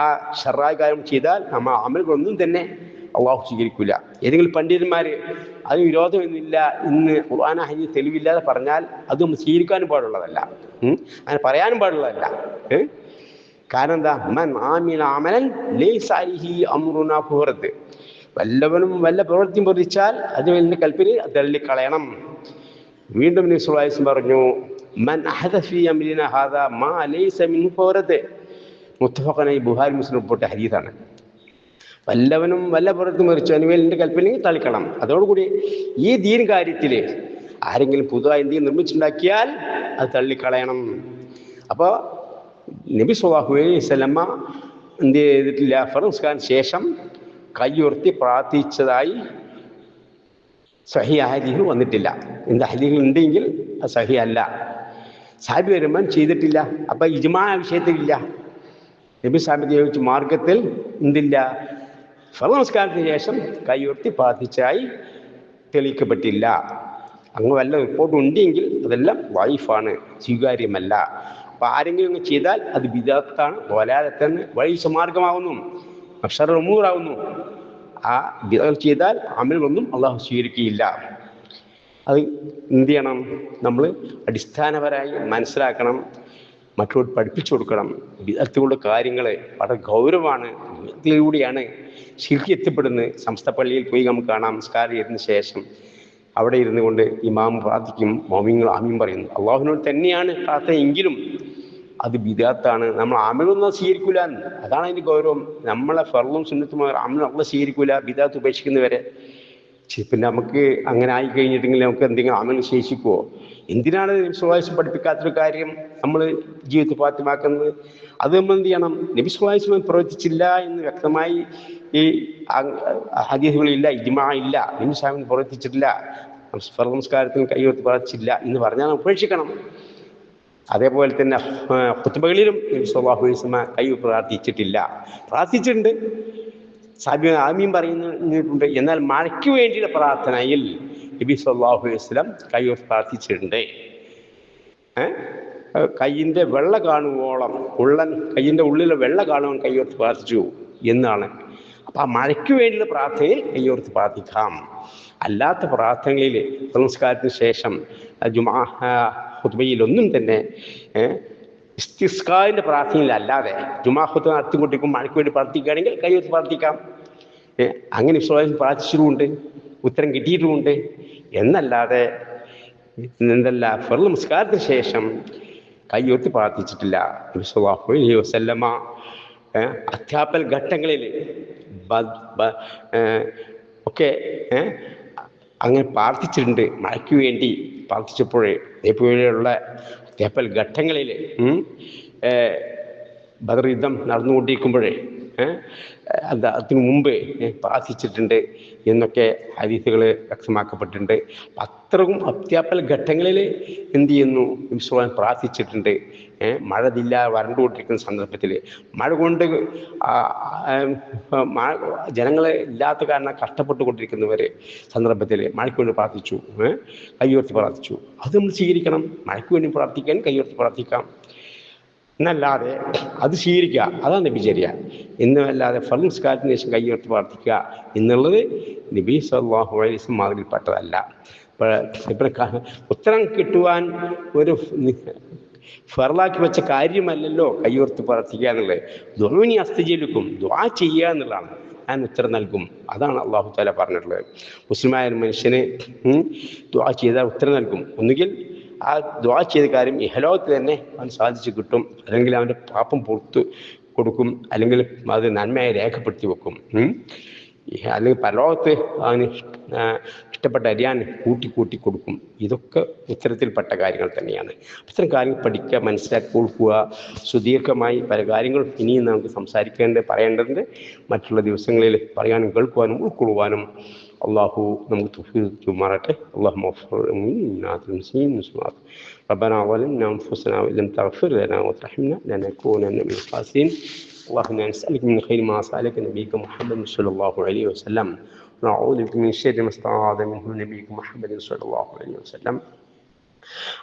Speaker 1: ആ ഷർറായ കാര്യം ചെയ്താൽ നമ്മൾ അമലുകളൊന്നും തന്നെ അള്ളാഹു സ്വീകരിക്കില്ല. ഏതെങ്കിലും പണ്ഡിതന്മാർ അതിന് വിരോധമൊന്നുമില്ല ഇന്ന് ഖുർആൻ ഹദീസ് തെളിവില്ലാതെ പറഞ്ഞാൽ അത് സ്വീകരിക്കാനും പാടുള്ളതല്ല, അങ്ങനെ പറയാനും പാടുള്ളതല്ല. കാരണം എന്താ? മൻ ആമില അമലൻ ലൈസ അലൈഹി അംറുനാ ഫഹുറത്, വല്ലവനും വല്ല പ്രവൃത്തിയും പ്രവർത്തിച്ചാൽ അതിന് വേണ്ടി കൽപ്പന തള്ളിക്കളയണം. വീണ്ടും നബി സല്ലല്ലാഹു അലൈഹി വസല്ലം പറഞ്ഞു, മൻ അഹദ ഫീ അംരിനാ ഹാദാ മാ ലൈസ മിൻഹു ഫഹുറത്. മുത്തഫഖൻ അലൈഹി, ബുഖാരി മുസ്ലിം റിപ്പോർട്ട് ഹദീസാണ്. വല്ലവനും വല്ല പ്രവൃത്തി മറിച്ചു അതിന് വേണ്ടി കൽപ്പനയും തള്ളിക്കണം. അതോടുകൂടി ഈ ദീൻ കാര്യത്തിൽ ആരെങ്കിലും പുതുതായി എന്തെങ്കിലും നിർമ്മിച്ചുണ്ടാക്കിയാൽ അത് തള്ളിക്കളയണം. അപ്പോൾ നബി സല്ലല്ലാഹു അലൈഹി വസല്ലം എന്ത് ചെയ്തിട്ടില്ല? ഫർദ് നമസ്കാരത്തിന് ശേഷം കയ്യുയർത്തി പ്രാർത്ഥിച്ചതായി സഹിഹ് ഹദീസിൽ വന്നിട്ടില്ല. എന്ത് ഹദീസിൽ ഉണ്ടെങ്കിൽ അത് സഹിഹ് അല്ല. സാഹിബ് വരുമ്പം ചെയ്തിട്ടില്ല. അപ്പം ഇജ്മാ വിഷയത്തിലില്ല. നബി സാഹിബ് ചോദിച്ച മാർഗത്തിൽ എന്തില്ല? ഫർദ് നമസ്കാരത്തിന് ശേഷം കയ്യുയർത്തി പ്രാർത്ഥിച്ചതായി തെളിയിക്കപ്പെട്ടില്ല. അങ്ങ് വല്ല റിപ്പോർട്ട് ഉണ്ടെങ്കിൽ അതെല്ലാം വൈഫാണ്, സ്വീകാര്യമല്ല. അപ്പം ആരെങ്കിലും ചെയ്താൽ അത് ബിദഅത്താണ്, വലാലത്തന്നെ വഴി മാർഗമാകുന്നു, ഷർറൂറാകുന്നു. ആ ബിദഅത്ത് ചെയ്താൽ അമലൊന്നും അള്ളാഹു സ്വീകരിക്കുകയില്ല. അത് എന്ത് ചെയ്യണം? നമ്മൾ അടിസ്ഥാനപരമായി മനസ്സിലാക്കണം, മറ്റുള്ളവർ പഠിപ്പിച്ചു കൊടുക്കണം. ബിദഅത്തുകളുടെ കാര്യങ്ങൾ വളരെ ഗൗരവമാണ്. ബിദഅത്തിലൂടെയാണ് ശിർക്ക് എത്തിപ്പെടുന്നത്. സമസ്ത പള്ളിയിൽ പോയി നമുക്ക് കാണാം, നമസ്കാരം ചെയ്തതിന് ശേഷം അവിടെ ഇരുന്നു കൊണ്ട് ഇമാം പ്രാർത്ഥിക്കും, മോമിങ്ങൾ ആമീൻ പറയുന്നു. അള്ളാഹുവിനോട് തന്നെയാണ് പ്രാർത്ഥന, എങ്കിലും അത് ബിദഅത്താണ്. നമ്മൾ അമലൊന്നും സ്വീകരിക്കൂല. അതാണ് അതിൻ്റെ ഗൗരവം. നമ്മളെ ഫർളും സുന്നത്തും അമലും അള്ളാഹു സ്വീകരിക്കൂല, ബിദഅത്ത് ഉപേക്ഷിക്കുന്നവരെ. പിന്നെ നമുക്ക് അങ്ങനെ ആയി കഴിഞ്ഞിട്ടെങ്കിൽ നമുക്ക് എന്തെങ്കിലും അമൽ ശേഷിക്കുമോ? എന്തിനാണ് നബി സല്ലല്ലാഹു അലൈഹി വസല്ലം പഠിപ്പിക്കാത്തൊരു കാര്യം നമ്മൾ ജീവിതത്തിൽ പ്രാപ്തമാക്കുന്നത്? അത് നമ്മൾ എന്ത് ചെയ്യണം? നബി സല്ലല്ലാഹു അലൈഹി വസല്ലം പ്രവർത്തിച്ചില്ല എന്ന് വ്യക്തമായി ഈ ഹദീസുകളില്ല, ഇജ്മാ ഇല്ല, നബി സാഹിബ് പ്രവർത്തിച്ചിട്ടില്ല, ഫർദ് നമസ്കാരത്തിന് കയ്യുയർത്തി പ്രാർത്ഥിച്ചില്ല എന്ന് പറഞ്ഞാൽ ഉപേക്ഷിക്കണം. അതേപോലെ തന്നെ ഖുത്ബകളിലും നബി സല്ലല്ലാഹു അലൈഹി വസല്ലം കയ്യുയർത്തി പ്രാർത്ഥിച്ചിട്ടില്ല. പ്രാർത്ഥിച്ചിട്ടുണ്ട്, സാഹിബ് ആമീൻ പറയുന്നുണ്ട്. എന്നാൽ മഴയ്ക്ക് വേണ്ടിയുള്ള പ്രാർത്ഥനയിൽ നബി സല്ലല്ലാഹു അലൈഹി വസല്ലം കയ്യുയർത്തി പ്രാർത്ഥിച്ചിട്ടുണ്ട്. കയ്യിൻ്റെ വെള്ള കാണുവോളം, കയ്യിൻ്റെ ഉള്ളിലെ വെള്ള കാണുവാൻ കയ്യുയർത്തി പ്രാർത്ഥിച്ചു എന്നാണ്. അപ്പം ആ മഴയ്ക്ക് വേണ്ടിയുള്ള പ്രാർത്ഥനയിൽ കയ്യുയർത്തി പ്രാർത്ഥിക്കാം. അല്ലാത്ത പ്രാർത്ഥനകളിൽ നമസ്കാരത്തിന് ശേഷം ജുമാ ഖുത്ബയിലൊന്നും തന്നെ ഇസ്തിസ്ഖാഇന്റെ പ്രാർത്ഥനയിലല്ലാതെ ജുമാ ഖുത്ബ നടത്തിക്കൊണ്ടിരിക്കും മഴയ്ക്ക് വേണ്ടി പ്രാർത്ഥിക്കുകയാണെങ്കിൽ കയ്യുയർത്തി പ്രാർത്ഥിക്കാം. അങ്ങനെ വിശ്വാസം പ്രാർത്ഥിച്ചിട്ടുമുണ്ട്, ഉത്തരം കിട്ടിയിട്ടുമുണ്ട്. എന്നല്ലാതെ എന്തല്ല ഫർദ് നമസ്കാരത്തിന് ശേഷം കയ്യുയർത്തി പ്രാർത്ഥിച്ചിട്ടില്ല. നബി സല്ലല്ലാഹു അലൈഹി വസല്ലമ അത്യാപൽ ഘട്ടങ്ങളിൽ ഒക്കെ അങ്ങനെ പ്രാർത്ഥിച്ചിട്ടുണ്ട്. മഴയ്ക്ക് വേണ്ടി പ്രാർത്ഥിച്ചപ്പോഴേ ഇതേപോലെയുള്ള അത്യാപൽ ഘട്ടങ്ങളിൽ ബദർ യുദ്ധം നടന്നുകൊണ്ടിരിക്കുമ്പോഴേ അതിനു മുമ്പ് പ്രാർത്ഥിച്ചിട്ടുണ്ട് എന്നൊക്കെ ഹദീസുകൾ വ്യക്തമാക്കപ്പെട്ടിട്ടുണ്ട്. അത്രയും അത്യാപൽ ഘട്ടങ്ങളിൽ എന്ത് ചെയ്യുന്നു? വിശ്വാസം പ്രാർത്ഥിച്ചിട്ടുണ്ട്. മഴയില്ല, വരണ്ടുകൊണ്ടിരിക്കുന്ന സന്ദർഭത്തിൽ മഴ കൊണ്ട് ജനങ്ങളെ ഇല്ലാത്ത കാരണം കഷ്ടപ്പെട്ടുകൊണ്ടിരിക്കുന്നവർ സന്ദർഭത്തിൽ മഴയ്ക്ക് വേണ്ടി പ്രാർത്ഥിച്ചു, കയ്യുയർത്തി പ്രാർത്ഥിച്ചു. അത് നമ്മൾ സ്വീകരിക്കണം. മഴയ്ക്ക് വേണ്ടി പ്രാർത്ഥിക്കാൻ കയ്യുയർത്തി പ്രാർത്ഥിക്കാം എന്നല്ലാതെ അത് സ്വീകരിക്കുക, അതാണ് നബിചര്യ. എന്നല്ലാതെ ഫർദ് നമസ്കാരത്തിന് ശേഷം കയ്യുയർത്തി പ്രാർത്ഥിക്കുക എന്നുള്ളത് നബി സല്ലല്ലാഹു അലൈഹി വസല്ലം മാതൃകയിൽപ്പെട്ടതല്ല. ഉത്തരം കിട്ടുവാൻ ഒരു ഫർളാക്കി വെച്ച കാര്യമല്ലല്ലോ കയ്യുയർത്തി പ്രാർത്ഥിക്കുക എന്നുള്ളത്. ദുആനി അസ്തജീബുക്കും, ദുആ ചെയ്യുക എന്നുള്ളതാണ്. ഞാൻ ഉത്തരം നൽകും, അതാണ് അല്ലാഹു തആല പറഞ്ഞിട്ടുള്ളത്. മുസ്ലിമായ മനുഷ്യന് ദുആ ചെയ്താൽ ഉത്തരം നൽകും. ഒന്നുകിൽ ആ ദുആ ചെയ്ത കാര്യം ഇഹലോകത്ത് തന്നെ അവൻ സാധിച്ചു കിട്ടും, അല്ലെങ്കിൽ അവൻ്റെ പാപം പുറത്ത് കൊടുക്കും, അല്ലെങ്കിൽ അത് നന്മയായി രേഖപ്പെടുത്തി വെക്കും, അല്ലെങ്കിൽ പരലോകത്ത് അവന് ഇഷ്ടപ്പെട്ട അരിയാൻ കൂട്ടി കൊടുക്കും. ഇതൊക്കെ ഇത്തരത്തിൽപ്പെട്ട കാര്യങ്ങൾ തന്നെയാണ്. ഇത്തരം കാര്യങ്ങൾ പഠിക്കുക, മനസ്സിലാക്കി കൊടുക്കുക. സുദീർഘമായി പല കാര്യങ്ങളും ഇനിയും നമുക്ക് പറയേണ്ടതുണ്ട്. മറ്റുള്ള ദിവസങ്ങളിൽ പറയാനും കേൾക്കുവാനും ഉൾക്കൊള്ളുവാനും അള്ളാഹു നമുക്ക് തൗഫീഖ് ചെയ്യുമാറാകട്ടെ. അല്ലാഹുമ്മ ربنا ظلمنا أنفسنا وإن لم تغفر لنا وترحمنا لنكونن من الخاسرين. اللهم نسألك من خير ما سألك نبيك محمد صلى الله عليه وسلم نعوذ بك من شر ما استعاذ منه نبيك محمد صلى الله عليه وسلم.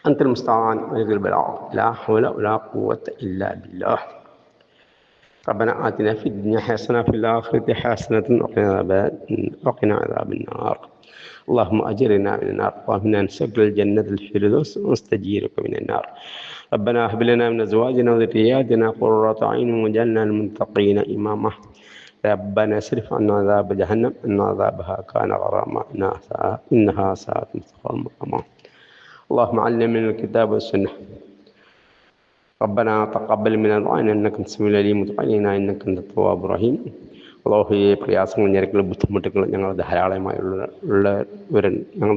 Speaker 1: أنت المستعان ولك البلاغ، لا حول ولا قوة إلا بالله. ربنا آتنا في الدنيا حسنة وفي الآخرة حسنة وقنا عذاب النار. اللهم أجرنا من النار، اللهم إنا نسألك الجنة الفردوس ونستجيرك من النار. ربنا هب لنا من أزواجنا وذرياتنا قرة أعين واجعلنا للمتقين إماما. ربنا اصرف عنا عذاب جهنم إن عذابها كان غراما إنها ساءت مستقاما. اللهم علمنا الكتاب والسنة. ربنا تقبل منا دعاءنا إنك أنت السميع العليم وتب علينا إنك أنت التواب الرحيم. അല്ലാഹുവേ, പ്രയാസങ്ങൾ, ഞെരുക്കൾ, ബുദ്ധിമുട്ടുകൾ ഞങ്ങൾ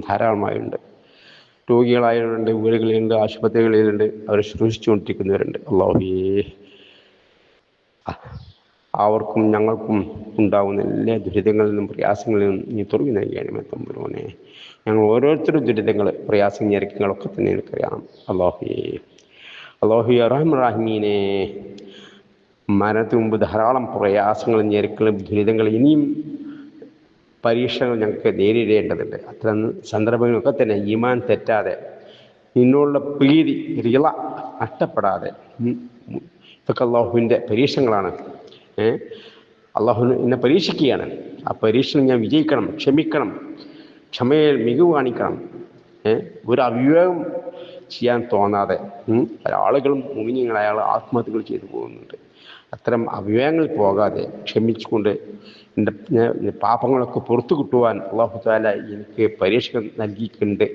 Speaker 1: ധാരാളമായുണ്ട്. രോഗികളായവരുണ്ട്, വീടുകളിലുണ്ട്, ആശുപത്രികളിലുണ്ട്, അവരെ ശുശ്രൂഷിച്ചുകൊണ്ടിരിക്കുന്നവരുണ്ട്. അല്ലാഹുവേ, അവർക്കും ഞങ്ങൾക്കും ഉണ്ടാകുന്ന എല്ലാ ദുരിതങ്ങളിൽ നിന്നും പ്രയാസങ്ങളിൽ നിന്നും നീ തുറവി നൽകിയാണ് തമ്പുരാനെ. ഞങ്ങൾ ഓരോരുത്തരും ദുരിതങ്ങൾ, പ്രയാസം, ഞെരുക്കങ്ങളൊക്കെ തന്നെ എനിക്കറിയാം. അല്ലാഹുവേ റഹ്മാനേ, മരണത്തിന് മുമ്പ് ധാരാളം പ്രയാസങ്ങളും ഞെരുക്കളും ദുരിതങ്ങളും ഇനിയും പരീക്ഷകൾ ഞങ്ങൾക്ക് നേരിടേണ്ടതുണ്ട്. അത്തരം സന്ദർഭങ്ങളൊക്കെ തന്നെ ഈമാൻ തെറ്റാതെ, നിന്നുള്ള പ്രീതി റിള നഷ്ടപ്പെടാതെ, ഇതൊക്കെ അള്ളാഹുവിൻ്റെ പരീക്ഷണങ്ങളാണ്. അള്ളാഹു എന്നെ പരീക്ഷിക്കുകയാണ്. ആ പരീക്ഷണം ഞാൻ വിജയിക്കണം, ക്ഷമിക്കണം, ക്ഷമയിൽ മികവ് കാണിക്കണം. ഒരു അവിവേകം ചെയ്യാൻ തോന്നാതെ പല ആളുകളും മുങ്ങിങ്ങളായ ആത്മഹത്യകൾ ചെയ്തു പോകുന്നുണ്ട്. അത്തരം അവിവേകങ്ങളിൽ പോകാതെ ക്ഷമിച്ചുകൊണ്ട് എൻ്റെ പാപങ്ങളൊക്കെ പുറത്തു കിട്ടുവാൻ അല്ലാഹു തആല എനിക്ക് പരീക്ഷ നൽകിയിട്ടുണ്ട്,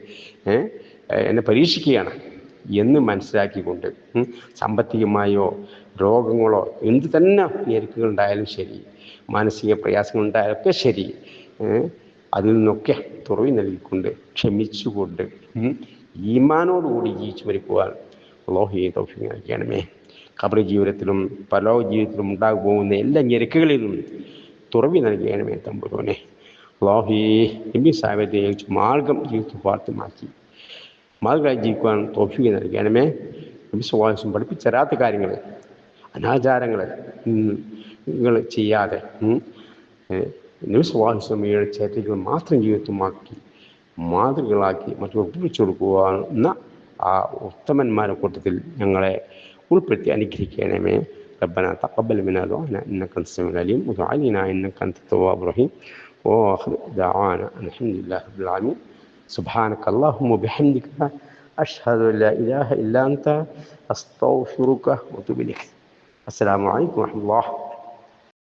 Speaker 1: എന്നെ പരീക്ഷിക്കുകയാണ് എന്ന് മനസ്സിലാക്കിക്കൊണ്ട് സാമ്പത്തികമായോ രോഗങ്ങളോ എന്ത് തന്നെ ഞെരുക്കുകളുണ്ടായാലും ശരി, മാനസിക പ്രയാസങ്ങളുണ്ടായാലൊക്കെ ശരി, അതിൽ നിന്നൊക്കെ തുറവി നൽകിക്കൊണ്ട് ക്ഷമിച്ചുകൊണ്ട് ഈമാനോടുകൂടി ജീവിച്ചു മരിക്കുവാൻ അല്ലാഹു തൗഫീഖ് നൽകണമേ. ഖബർ ജീവിതത്തിലും പരലോക ജീവിതത്തിലും ഉണ്ടാകു പോകുന്ന എല്ലാ ഞെരുക്കുകളിൽ നിന്നും തുറവി നൽകണമേ തമ്പുരാനെ. അല്ലാഹു നബി സാഹിബത്തെ മാർഗം ജീവിതത്തിൽ പ്രാർത്ഥമാക്കി മാർഗമായി ജീവിക്കുവാൻ തൗഫീഖ് നൽകണമേ. നബി സ്വല്ലല്ലാഹു അലൈഹി വസല്ലം പഠിപ്പിച്ചരാത്ത കാര്യങ്ങൾ, അനാചാരങ്ങൾ നിങ്ങൾ ചെയ്യാതെ നബി സ്വല്ലല്ലാഹു അലൈഹി വസല്ലമയുടെ ചര്യകൾ മാത്രം ജീവിതമാക്കി മാതൃകളാക്കി മറ്റുള്ളവർ ഒപ്പിച്ചു കൊടുക്കുവാന്ന ആ ഉത്തമന്മാരുടെ കൂട്ടത്തിൽ ഞങ്ങളെ ഉൾപ്പെടുത്തി അനുഗ്രഹിക്കണമേ. ربنا تقبل منا دعاءنا إنك أنت السميع العليم وتب علينا إنك أنت التواب الرحيم وآخر دعوانا الحمد لله رب العالمين. سبحانك اللهم وبحمدك أشهد أن لا إله إلا أنت أستغفرك وأتوب إليك. السلام عليكم ورحمة الله.